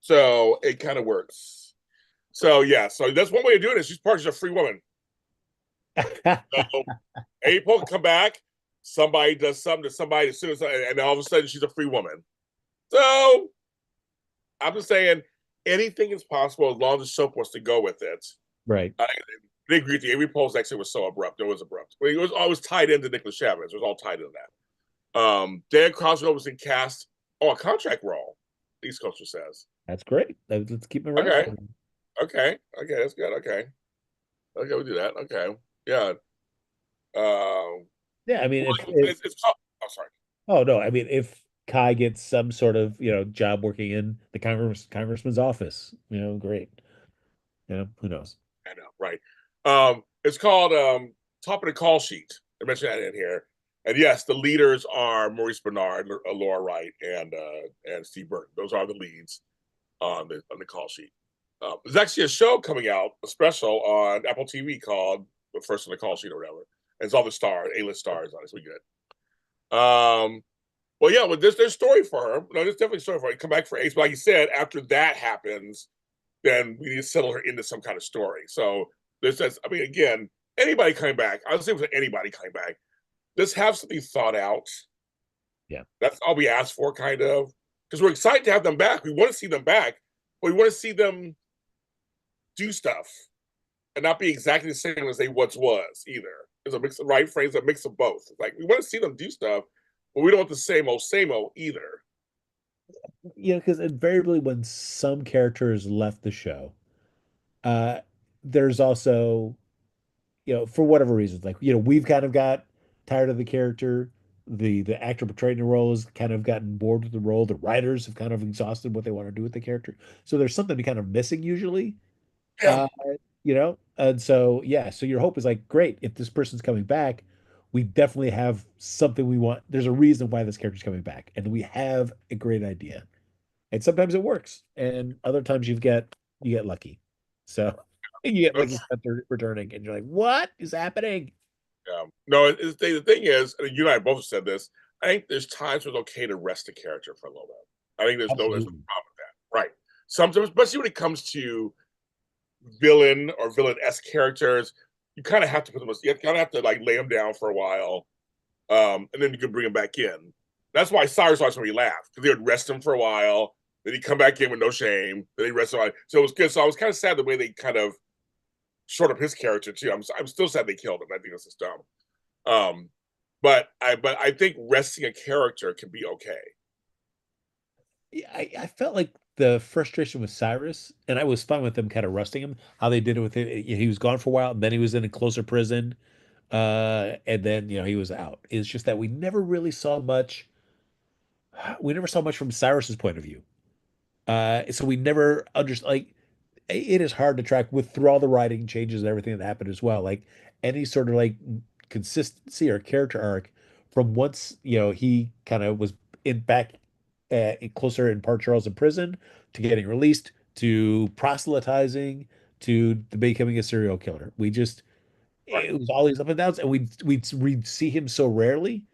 So it kind of works. So yeah, so that's one way of doing it. She's part of a free woman. So April can come back, somebody does something to somebody as soon as and all of a sudden she's a free woman. So I'm just saying anything is possible as long as the soap wants to go with it. Right. They agree with you. Avery Pohl's exit was so abrupt. It was abrupt. I mean, it was always tied into Nicholas Chavez. It was all tied into that. Dan Crosby was in cast a contract role. East Coaster says. That's great. Let's keep it right. Okay. Okay. That's good. Okay. We'll do that. Okay. Yeah. Yeah, I mean, it's called, oh, sorry. oh no, I mean, if Kai gets some sort of job working in the congressman's office, great. Who knows? I know, right. It's called Top of the Call Sheet. I mentioned that in here. And yes, the leaders are Maurice Bernard, Laura Wright, and Steve Burton. Those are the leads on the call sheet. There's actually a show coming out, a special on Apple TV called The First on the Call Sheet or whatever. And it's all the stars, A-list stars on it. It's really good. Well, yeah, well, there's story for her. No, there's definitely a story for her. Come back for Ace. But like you said, after that happens, then we need to settle her into some kind of story. So there's this, I mean, again, anybody coming back, I would say with anybody coming back, let's have something thought out. Yeah. That's all we ask for, kind of. Because we're excited to have them back. We want to see them back, but we want to see them do stuff and not be exactly the same as they once was either. It's a mix of right phrase, a mix of both. Like we want to see them do stuff, but we don't want the same old either. Because invariably when some characters left the show, uh, there's also, for whatever reasons, like, we've kind of got tired of the character. The actor portraying the role has kind of gotten bored with the role. The writers have kind of exhausted what they want to do with the character. So there's something kind of missing usually. Yeah. And so yeah, so your hope is like, great, if this person's coming back, we definitely have something we want. There's a reason why this character's coming back, and we have a great idea. And sometimes it works, and other times you get lucky. So you get lucky returning, and you're like, what is happening? No, the thing is, and you and I both said this. I think there's times where it's okay to rest a character for a little bit. I think there's no problem Absolutely. with that, sometimes, especially when it comes to villain or villain-esque characters, you kind of have to put them. You kind of have to like lay them down for a while, and then you can bring them back in. That's why Cyrus always made me laugh because they would rest him for a while, then he'd come back in with no shame, then he rest him. So it was good. So I was kind of sad the way they kind of short up his character too. I'm still sad they killed him. I think this is dumb. Um, but I think resting a character can be okay. Yeah, I felt like the frustration with Cyrus, and I was fine with them kind of rusting him, how they did it with it. He was gone for a while, and then he was in a closer prison, and then he was out. It's just that we never really saw much. We never saw much from Cyrus's point of view. So we never understood. Like it is hard to track with through all the writing changes and everything that happened as well. Like any sort of like consistency or character arc from once he kind of was in back closer in Port Charles in prison to getting released to proselytizing to becoming a serial killer. We just Right. it was all these up and downs, and we'd see him so rarely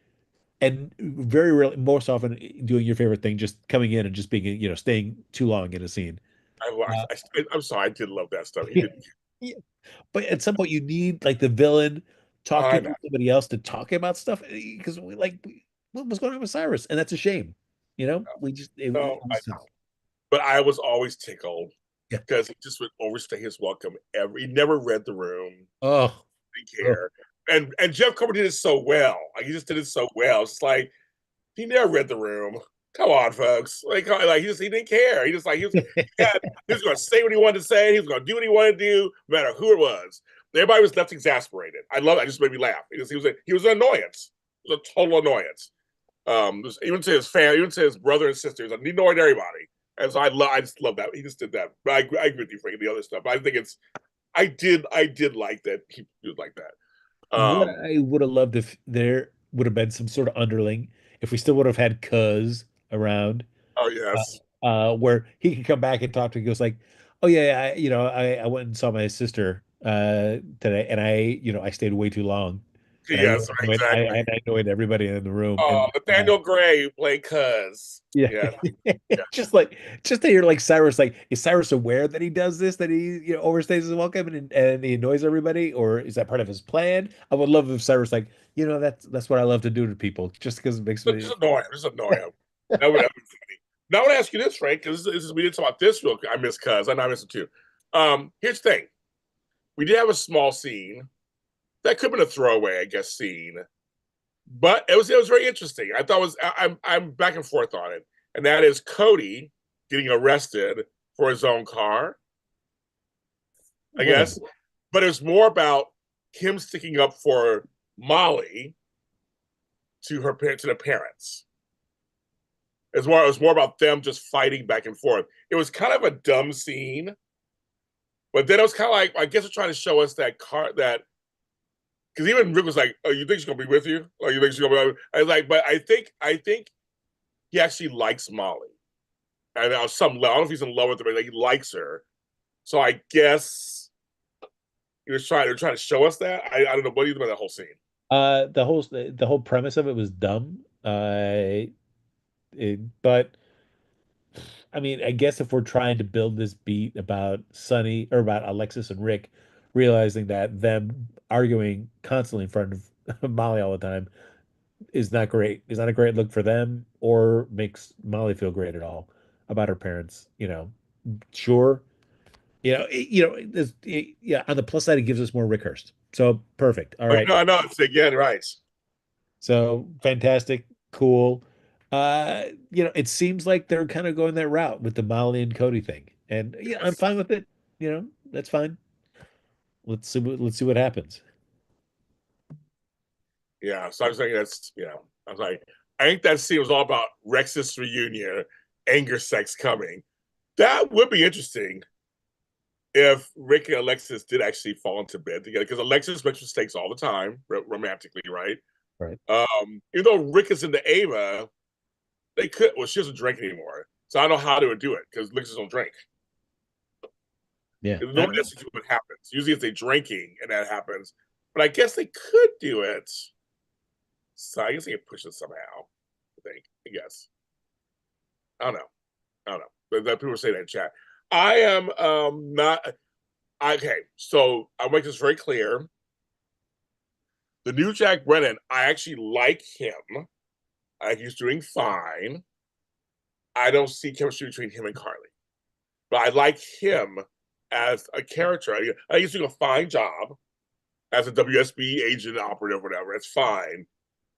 and very rarely, most often doing your favorite thing, just coming in and just being staying too long in a scene. Uh, I'm sorry, I did love that stuff. He yeah. did. Yeah. But at some point, you need like the villain I talking know. to somebody else to talk about stuff because what was going on with Cyrus, and that's a shame. We just it No, I was tough. know. But I was always tickled Yeah. because he just would overstay his welcome. He never read the room. Oh, Didn't oh. care. And Jeff Coburn did it so well. Like he just did it so well. It's like he never read the room. Come on, folks. Like he didn't care. He just like he was going to say what he wanted to say. He was going to do what he wanted to do, no matter who it was. Everybody was left exasperated. I love it. It just made me laugh. He was an annoyance. It was a total annoyance. Even to his family, even to his brother and sisters, he annoyed everybody. And so I just love that he just did that. But I agree with you, Frank. The other stuff, I think I did like that he did like that. What I would have loved if there would have been some sort of underling, if we still would have had Cuz around, Oh yes, where he could come back and talk to. He goes like, "Oh yeah, I went and saw my sister today, and I stayed way too long, and I yes, really exactly. I annoyed everybody in the room." Oh, And Nathaniel Gray who played Cuz. yeah, Yeah, yeah. just to hear like Cyrus, like, is Cyrus aware that he does this, that he overstays his welcome and he annoys everybody, or is that part of his plan? I would love if Cyrus like, that's what I love to do to people, just because it makes me. Just annoy him. Just annoy him. That would be funny. Now I want to ask you this, Frank, because we didn't talk about this real quick. I miss Cuz. I know I miss him too. Here's the thing. We did have a small scene that could have been a throwaway, I guess, scene, but it was very interesting. I thought it was I'm back and forth on it, and that is Cody getting arrested for his own car, I What a guess, but it was more about him sticking up for Molly to the parents. It was more about them just fighting back and forth. It was kind of a dumb scene, but then it was kind of like I guess they're trying to show us that car that because even Rick was like, "Oh, you think she's gonna be with you? Oh, you think she's gonna be?" I was like, but I think he actually likes Molly, and on some level, I don't know if he's in love with her, but like, he likes her. So I guess they're trying to show us that. I don't know what do you think about that whole scene. the whole premise of it was dumb. But I mean, I guess if we're trying to build this beat about Sunny or about Alexis and Rick, realizing that them arguing constantly in front of Molly all the time is not great. Is not a great look for them or makes Molly feel great at all about her parents. Sure. Yeah. On the plus side, it gives us more Rick Hurst. So perfect. All Oh, right. no, I know it's again right. So fantastic, cool. It seems like they're kind of going that route with the Molly and Cody thing, and yeah, I'm Yes. fine with it. That's fine. Let's see what happens. Yeah. So I was thinking I was like, I think that scene was all about Rex's reunion, anger sex coming. That would be interesting if Rick and Alexis did actually fall into bed together because Alexis makes mistakes all the time, romantically, right? Right. Even though Rick is into Ava, they could. Well, she doesn't drink anymore, so I don't know how they would do it because Alexis don't drink. Yeah. Normally, that's what happens. Usually, it's they drinking and that happens, but I guess they could do it. So I guess they could push it somehow. I think. I guess. I don't know. I don't know. But people say that in chat. I am not okay. So I'll make this very clear. The new Jack Brennan, I actually like him. I think he's doing fine. I don't see chemistry between him and Carly, but I like him as a character. I think he's doing a fine job as a WSB agent, operative, whatever. It's fine.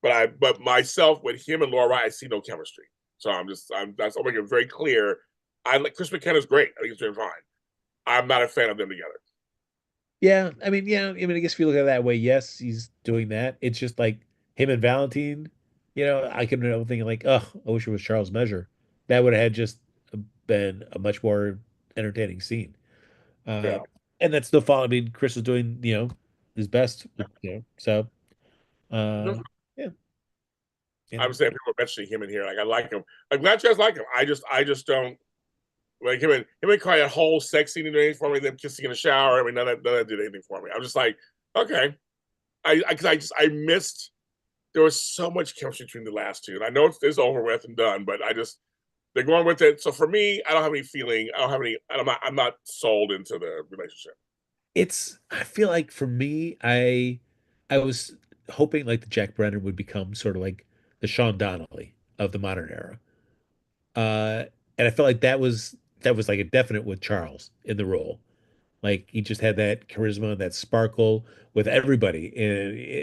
But myself with him and Laura Wright, I see no chemistry. So I'm making it very clear. I like Chris McKenna's great. I think he's doing fine. I'm not a fan of them together. Yeah, I mean, yeah, I mean, I guess if you look at it that way, yes, he's doing that. It's just like him and Valentine, I could remember thinking like, oh, I wish it was Charles Measure. That would have had just been a much more entertaining scene. Uh, Yeah. and that's still following. I mean, Chris is doing, his best, so, uh, yeah, I'm and saying people are mentioning him in here. Like I like him. I'm glad you guys like him. I just don't like him and Carly that whole sex scene did anything for me. Them kissing in the shower. I mean, none of that did anything for me. I'm just like, okay. I missed. There was so much chemistry between the last two, and I know it's over with and done, but they're going with it. So for me, I don't have any feeling. I don't have any. I'm not sold into the relationship. I feel like for me, I was hoping like the Jack Brennan would become sort of like the Sean Donnelly of the modern era. Uh, and I felt like that was like a definite with Charles in the role. Like he just had that charisma, that sparkle with everybody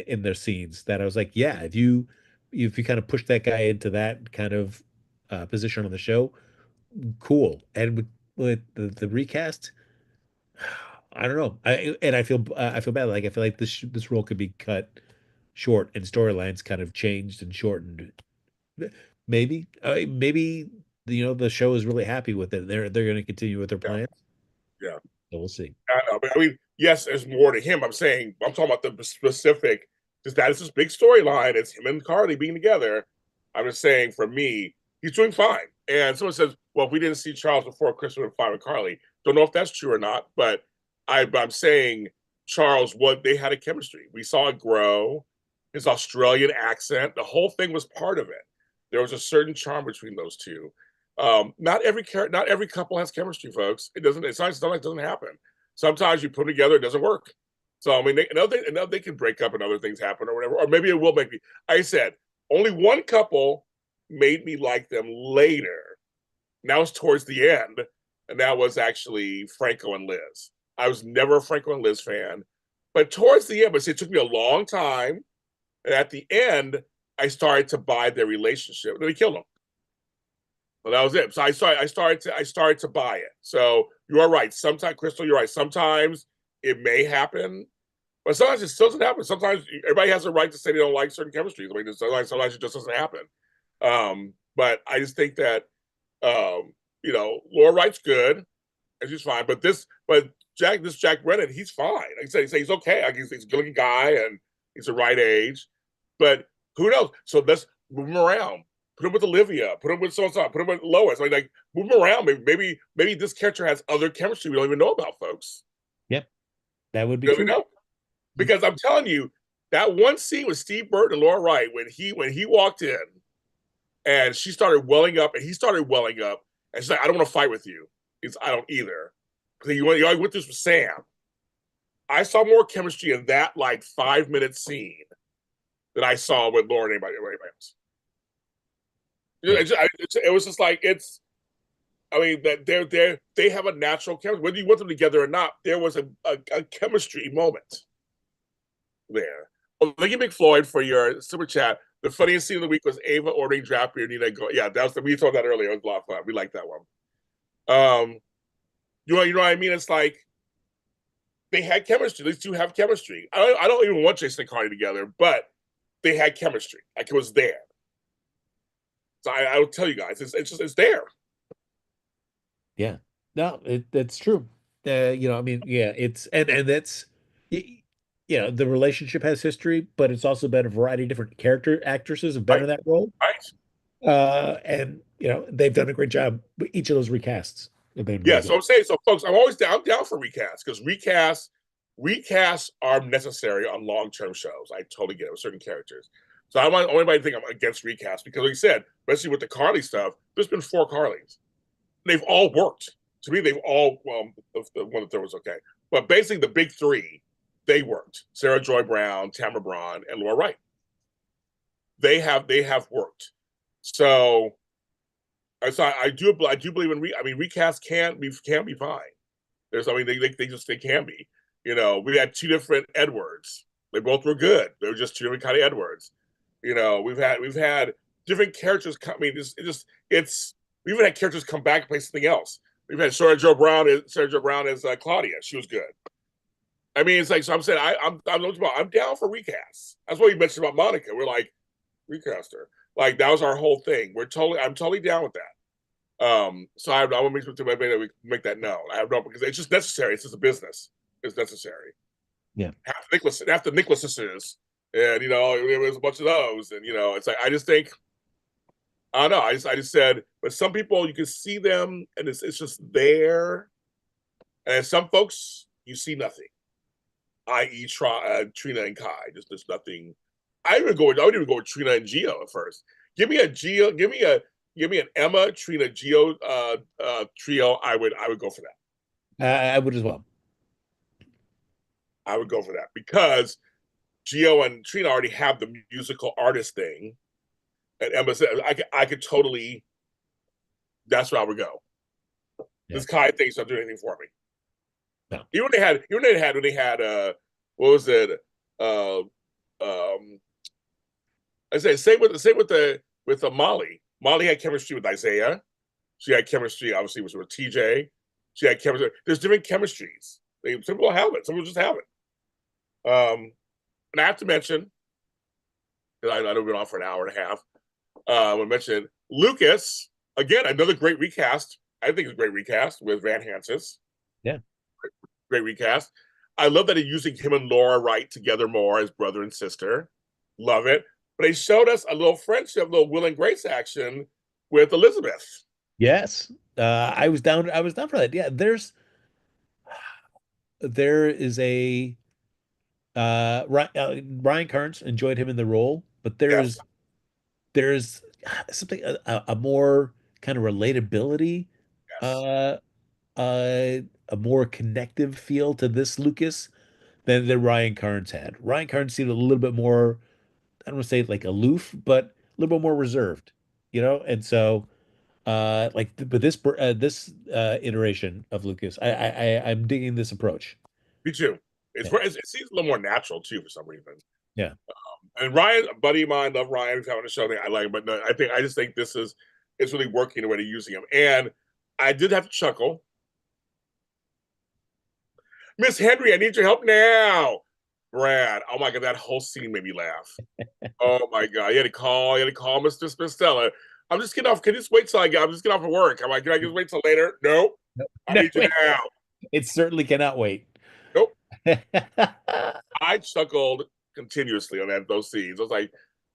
in their scenes that I was like, yeah, if you kind of push that guy into that kind of position on the show, cool. And with the recast, I don't know. I feel bad. Like I feel like this role could be cut short and storylines kind of changed and shortened. Maybe the show is really happy with it. They're going to continue with their Yeah, plans. yeah. So we'll see. I know, but I mean, yes, there's more to him. I'm talking about the specific. Just that is this big storyline. It's him and Carly being together. I'm just saying, for me, he's doing fine. And someone says, "Well, if we didn't see Charles before Christmas and fine with Carly." Don't know if that's true or not, but I'm saying Charles, what they had a chemistry. We saw it grow. His Australian accent, the whole thing was part of it. There was a certain charm between those two. Not every couple has chemistry, folks. It doesn't. It's not like it doesn't happen. Sometimes you put them together, it doesn't work. So I mean, they can break up and other things happen or whatever, or maybe it will make me. I said only one couple made me like them later. Now it's towards the end, and that was actually Franco and Liz. I was never a Franco and Liz fan, but towards the end, but it took me a long time, and at the end, I started to buy their relationship. Then he killed them. Well, that was it. So I started to buy it. So you are right. Sometimes, Crystal, you're right. Sometimes it may happen, but sometimes it still doesn't happen. Sometimes everybody has a right to say they don't like certain chemistries. I mean, sometimes it just doesn't happen. But I just think that Laura Wright's good and she's fine. But this Jack Brennan, he's fine. Like I said, he's okay. Like he's a good looking guy and he's the right age. But who knows? So let's move him around. Put him with Olivia. Put him with so put him with Lois. Like move him around. Maybe this character has other chemistry we don't even know about, folks. Yep, that would be You never true. know. Because I'm telling you, that one scene with Steve Burton and Laura Wright when he walked in and she started welling up and he started welling up and she's like, I don't want to fight with you. I don't either. Because you already went this with Sam. I saw more chemistry in that like 5 minute scene than I saw with Laura and anybody else. Yeah. It was just like it's. I mean that they have a natural chemistry. Whether you want them together or not, there was a chemistry moment there. Oh, thank you, McFloyd, for your super chat. The funniest scene of the week was Ava ordering draft beer. Nina go. Yeah, we told that earlier. It was a lot of fun. We like that one. Um, you know what I mean? It's like they had chemistry. These two have chemistry. I don't even want Jason and Carly together, but they had chemistry. Like it was there. So I will tell you guys, it's there. Yeah. No, that's true. I mean, yeah, it's and that's the relationship has history, but it's also been a variety of different character actresses have been Right, in that role. right. And they've done a great job. Each of those recasts have been really Yeah. So good. I'm saying, so folks, I'm down for recasts because recasts are necessary on long-term shows. I totally get it with certain characters. So I don't want anybody to think I'm against recasts because, like you said, especially with the Carly stuff, there's been 4 Carlys. They've all worked. To me, they've all the one that there was okay, but basically the big three, they worked. Sarah Joy Brown, Tamara Braun, and Laura Wright. They have worked. So I do believe in I mean recast can be fine. There's I mean they can be. We had two different Edwards. They both were good. They were just two different kind of Edwards. We've had different characters come. I mean, it's we even had characters come back and play something else. We've had Sarah Jo Brown as Claudia. She was good. I mean, it's like so. I'm saying I'm down for recasts. That's what you mentioned about Monica. We're like recast her. Like that was our whole thing. I'm totally down with that. So I want to make sure to make that known. I have no because it's just necessary. It's just a business. It's necessary. Yeah. Half the Nicholas's, and there was a bunch of those, and it's like I just think I don't know. I just said, but some people you can see them, and it's just there, and some folks you see nothing, i.e., Trina and Kai. Just there's nothing. I would even go with Trina and Geo at first. Give me a Geo. Give me an Emma, Trina, Geo trio. I would go for that. I would as well. I would go for that because Geo and Trina already have the musical artist thing, and Emma said I could totally. That's where I would go. Yeah. This Kai thing's not doing anything for me. No. Even when they had what was it? I said same with the Molly. Molly had chemistry with Isaiah. She had chemistry, obviously, with TJ. She had chemistry. There's different chemistries. Some people have it. Some people just have it. And I have to mention, because I know we've been on for an hour and a half. I mentioned Lucas again, another great recast. I think it's a great recast with Van Hansis. Yeah, great recast. I love that they're using him and Laura Wright together more as brother and sister. Love it. But they showed us a little friendship, a little Will and Grace action with Elizabeth. yes. I was down. I was down for that. Yeah, there is a Ryan Carnes enjoyed him in the role, but Yes, there's something a more kind of relatability, yes. uh, a more connective feel to this Lucas than Ryan Carnes had. Ryan Carnes seemed a little bit more, I don't want to say like aloof, but a little bit more reserved, And so, but this iteration of Lucas, I'm digging this approach. Me too. Yeah, It seems a little more natural too for some reason. yeah, And Ryan, a buddy of mine, love Ryan. He's having a show. I like him, but no, I just think it's really working the way they're using him. And I did have to chuckle. Miss Henry, I need your help now. Brad, oh my god, that whole scene made me laugh. Oh my god, you had to call Miss Stella. I'm just getting off. Can you just wait till I'm just getting off of work? I'm like, can I just wait till later? Nope. I no, need you now. it certainly cannot wait. Nope. I chuckled continuously on those scenes. I was like,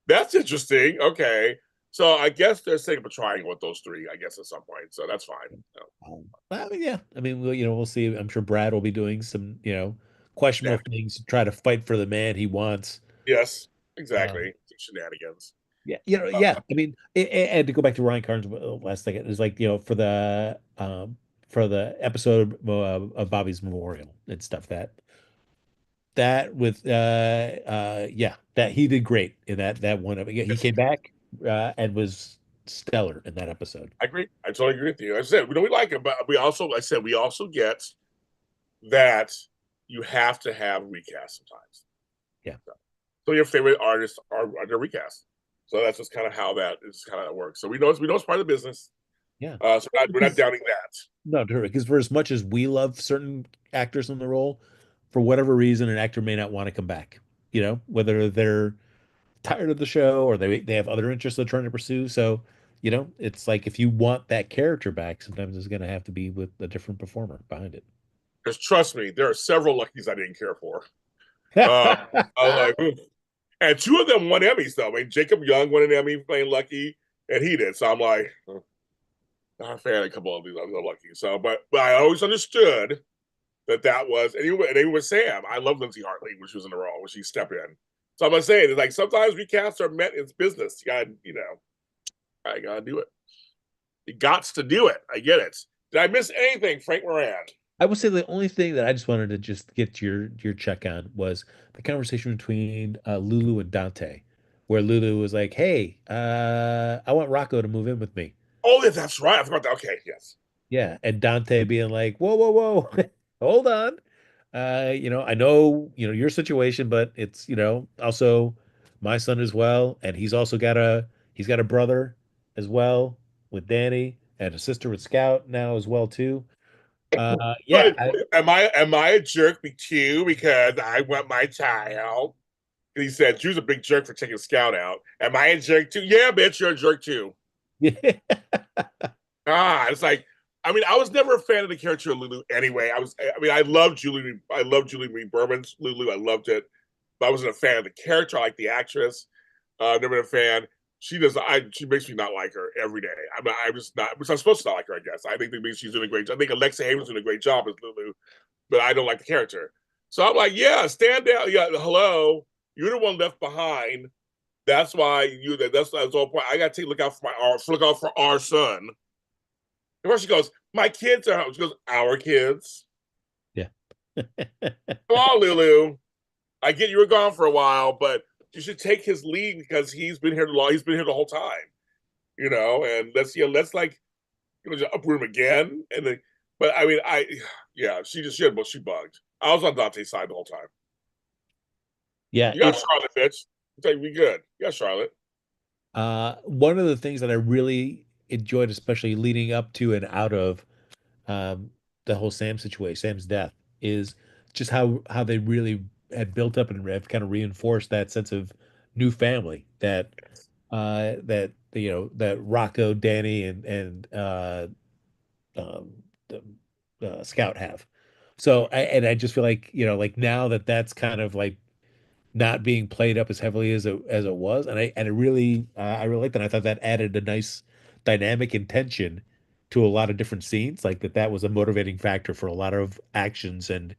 that's interesting. Okay. So I guess they're setting up a triangle with those three, I guess, at some point. So that's fine. So, I mean, yeah. I mean, we'll see. I'm sure Brad will be doing some, yeah. questionable things to try to fight for the man he wants. Yes, Um, exactly. Shenanigans. yeah, Uh, yeah. I mean, and to go back to Ryan Carnes last second is like, for the episode of Bobby's memorial and stuff that with yeah, that he did great in that one. He yes, came back and was stellar in that episode. I agree. I totally agree with you. I said, we like it, but we also get that you have to have recasts sometimes. Yeah. So your favorite artists are under recast. So that's just kind of how that works. So we know it's part of the business. Yeah. So we're not doubting that. No, because for as much as we love certain actors in the role, for whatever reason, an actor may not want to come back. Whether they're tired of the show or they have other interests they're trying to pursue. So, it's like if you want that character back, sometimes it's going to have to be with a different performer behind it. Because trust me, there are several Luckies I didn't care for. Uh, I was like, oof. And two of them won Emmys though. I mean, Jacob Young won an Emmy for playing Lucky, and he did. So I'm like, not a fan of a couple of these other Lucky. So, but I always understood that was, and even with Sam, I love Lindsay Hartley when she was in the role when she stepped in. So I'm gonna say it's like sometimes recasts are meant it's business. I gotta do it. You got to do it. I get it. Did I miss anything, Frank Moran? I would say the only thing that I just wanted to just get your check on was the conversation between Lulu and Dante, where Lulu was like, "Hey, I want Rocco to move in with me." Oh, yeah, that's right. I forgot that. Okay, yes. Yeah, and Dante being like, "Whoa, whoa, whoa, hold on. I know, your situation, but it's, also my son as well, and he's got a brother as well with Danny and a sister with Scout now as well too. Yeah, But am I a jerk too because I want my child? He said she was a big jerk for taking Scout out. Am I a jerk too? Yeah, bitch, you're a jerk too. yeah, It's like, I mean, I was never a fan of the character of Lulu anyway. I love Julie. I love Julie Marie Berman's Lulu. I loved it, but I wasn't a fan of the character. I like the actress. I've never been a fan. She makes me not like her every day. I'm just not, which I'm supposed to not like her, I guess. I think that means she's doing a great job. I think Alexa Haven's doing a great job as Lulu, but I don't like the character. So I'm like, yeah, stand down. Yeah, hello. You're the one left behind. That's why that's the whole point. I got to look out for look out for our son. And first she goes, my kids are home. She goes, our kids. yeah. Come on, Lulu. I get you were gone for a while, but you should take his lead because he's been here the long. He's been here the whole time, And let's like just uproot him again. And then, but I mean, yeah, she bugged. I was on Dante's side the whole time. Yeah, You got Charlotte, bitch. I tell you, we good. You got Charlotte. one of the things that I really enjoyed, especially leading up to and out of um, the whole Sam situation, Sam's death, is just how they really had built up and have kind of reinforced that sense of new family that Rocco, Danny, and um, the, Scout have. I just feel like like now that that's kind of like not being played up as heavily as it was, and I really like that. I thought that added a nice dynamic and tension to a lot of different scenes. Like that was a motivating factor for a lot of actions and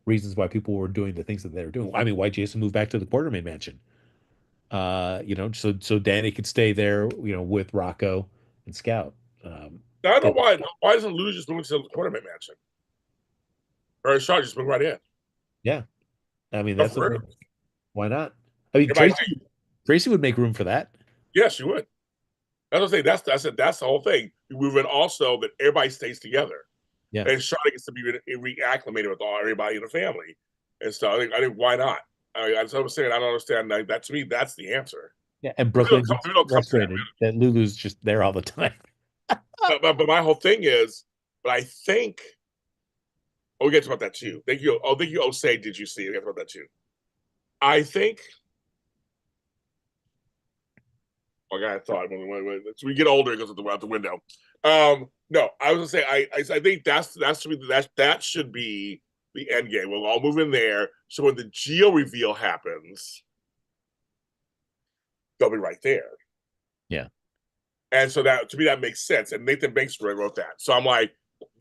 reasons why people were doing the things that they were doing. I mean, why Jason moved back to the Quartermain mansion. So Danny could stay there, with Rocco and Scout. Now, I don't know 'Cause- why doesn't Lulu just move to the tournament mansion? Or Charlotte just move right in. yeah, I mean Not that's for real. something. Why not? I mean, Everybody Tracy would make room for that. yes, you would. That's what I'm saying. That's the whole thing. You move in also that everybody stays together. Yeah. And Charlotte gets to be reacclimated with everybody in the family. And so I think why not? That's what I'm saying. I don't understand that to me, that's the answer. Yeah, and We don't Brooklyn come, gets we don't come to that. frustrated that Lulu's just there all the time. But my whole thing is, but I think we get to about that too. Thank you. Oh, thank you. Oh, say, did you see? We get to about that too. I think oh God, I thought as we get older, it goes out the window. No, I was gonna say I think that should be the end game. We'll all move in there. So when the geo reveal happens, they'll be right there. Yeah. And so that to me that makes sense. And Nathan Banks wrote that. So I'm like,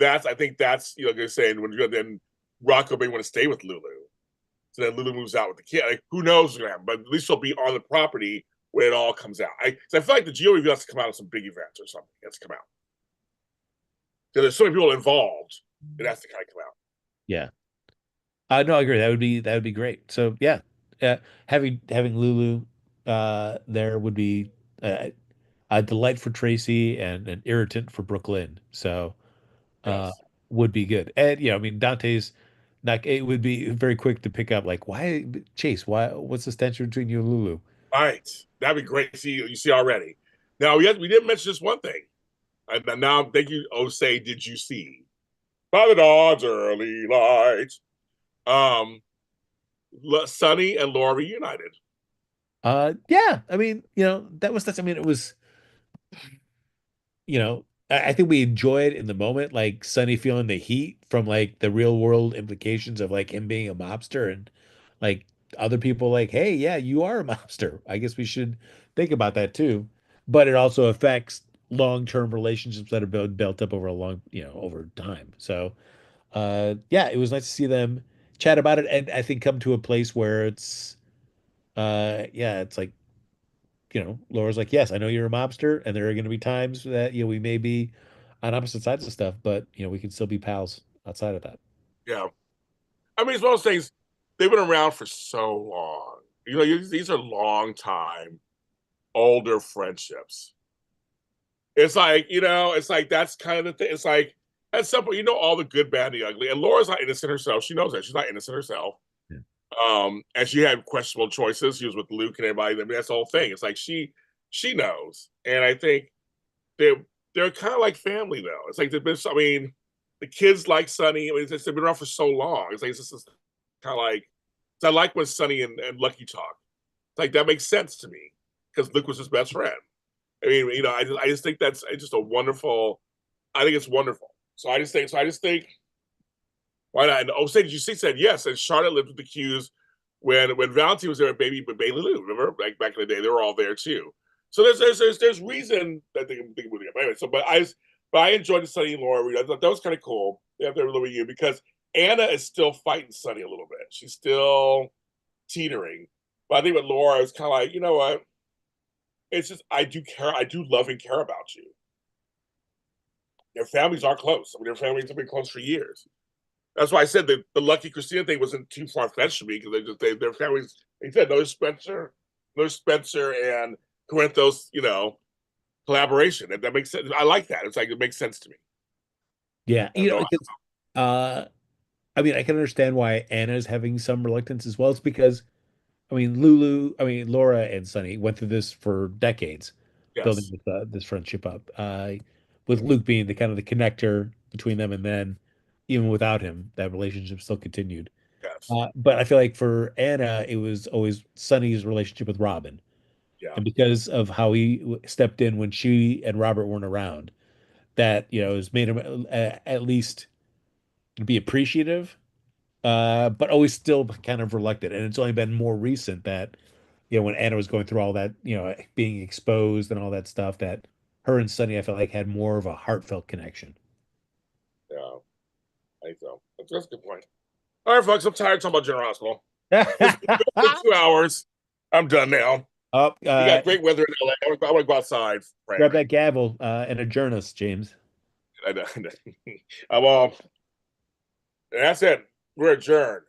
I think that's you're saying when you then Rocco may want to stay with Lulu. So then Lulu moves out with the kid. Like, who knows what's gonna happen? But at least she'll be on the property when it all comes out. I feel like the geo reveal has to come out of some big events or something. It has to come out. Because there's so many people involved, it has to kind of come out. Yeah. No, I agree. That would be great. So yeah, having Lulu there would be uh, a delight for Tracy and an irritant for Brooklyn. So uh Yes. would be good. And I mean Dante's not it would be very quick to pick up like why Chase, what's the tension between you and Lulu? Right. That'd be great. You see already. Now we didn't mention this one thing. And now thank you, oh say, did you see? By the dawn's early light. Um Sonny and Laura reunited. Yeah, I mean, I mean it was I think we enjoy it in the moment, like Sonny feeling the heat from like the real world implications of like him being a mobster and like other people like, hey, yeah, you are a mobster. I guess we should think about that too. But it also affects long-term relationships that have been built up over a over time. So, yeah, it was nice to see them chat about it and I think come to a place where yeah, it's like Laura's like, yes, I know you're a mobster, and there are going to be times that we may be on opposite sides of stuff, but we can still be pals outside of that. Yeah. I mean, it's one of those things, they've been around for so long. These are long time, older friendships. It's like that's kind of the thing. It's like at some point, all the good, bad, and the ugly. And Laura's not innocent herself. She knows that. She's not innocent herself. Yeah. And she had questionable choices. She was with Luke and everybody. I mean, that's the whole thing. It's like she knows. And I think they're kind of like family though. It's like they've been. I mean, the kids like Sonny. I mean, they've been around for so long. It's like it's just kind of like. I like when Sonny and Lucky talk. It's like that makes sense to me because Luke was his best friend. I mean, I just think that's just a wonderful. I think it's wonderful. So I just think why not? And did you see? Said yes, and Charlotte lived with the Q's when Valentine was there with Bailey Lou. Remember, like back in the day, they were all there too. So there's reason that they can move it. Anyway, but I enjoyed the Sunny and Laura read. I thought that was kind of cool. They have their little reunion because Anna is still fighting Sunny a little bit. She's still teetering. But I think with Laura, it's kind of like, you know what? It's just I do care. I do love and care about you. Their families are close. I mean, their families have been close for years. That's why I said the Lucky Christina thing wasn't too far fetched for me because their families. They said no Spencer and Corinthos, collaboration. That makes sense. I like that. It's like it makes sense to me. Yeah, I know. because uh, I mean, I can understand why Anna's having some reluctance as well. It's because Laura and Sonny went through this for decades, building Yes. this friendship up. With Luke being the kind of the connector between them, and then even without him, that relationship still continued. Yes. But I feel like for Anna, it was always Sonny's relationship with Robin, Yeah. and because of how he stepped in when she and Robert weren't around, that has made him at least be appreciative, but always still kind of reluctant. And it's only been more recent that, when Anna was going through all that, being exposed and all that stuff, that her and Sonny, I felt like had more of a heartfelt connection. Yeah. I think so. That's a good point. All right, folks. I'm tired of talking about General Hospital. It's been a good 2 hours. I'm done now. Oh, We got great weather in LA. I want to go outside, Frank. grab that gavel and adjourn us, James. Well, that's it. We're adjourned.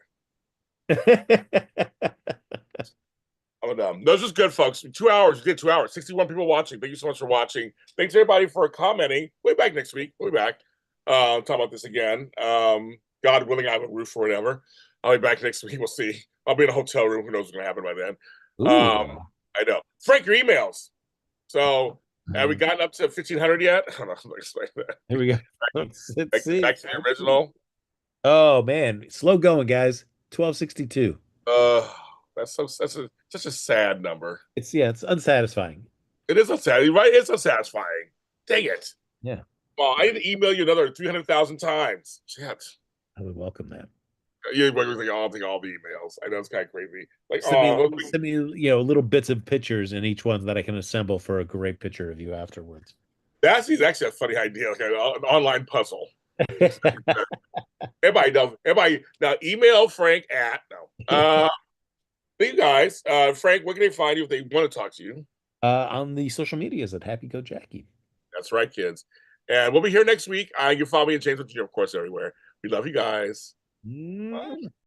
I'm done. Those was good, folks. 2 hours. We did 2 hours. 61 people watching. Thank you so much for watching. Thanks everybody for commenting. We'll be back next week. We'll be back. Talk about this again. God willing, I have a roof or whatever. I'll be back next week. We'll see. I'll be in a hotel room. Who knows what's going to happen by then? Ooh. I know. Frank, your emails. So, have we gotten up to 1,500 yet? I don't know. Explain that. Here we go. Let's see. Back to the original. Oh man, slow going, guys. 1262. Uh, such a sad number. It's unsatisfying. It is unsatisfying, right? It's unsatisfying. Dang it. Yeah, Well, I need to email you another 300,000 times. Shit. I would welcome that. You're like, I'll take all the emails. I know it's kind of crazy. Like, Send me, little bits of pictures in each one that I can assemble for a great picture of you afterwards. that's actually a funny idea. Okay, an online puzzle. Everybody knows. Everybody now email Frank at no. You guys, Frank, where can they find you if they want to talk to you? On the social medias at Happy Go Jackie. That's right, kids. And we'll be here next week. You can follow me and James, of course, everywhere. We love you guys. Mm.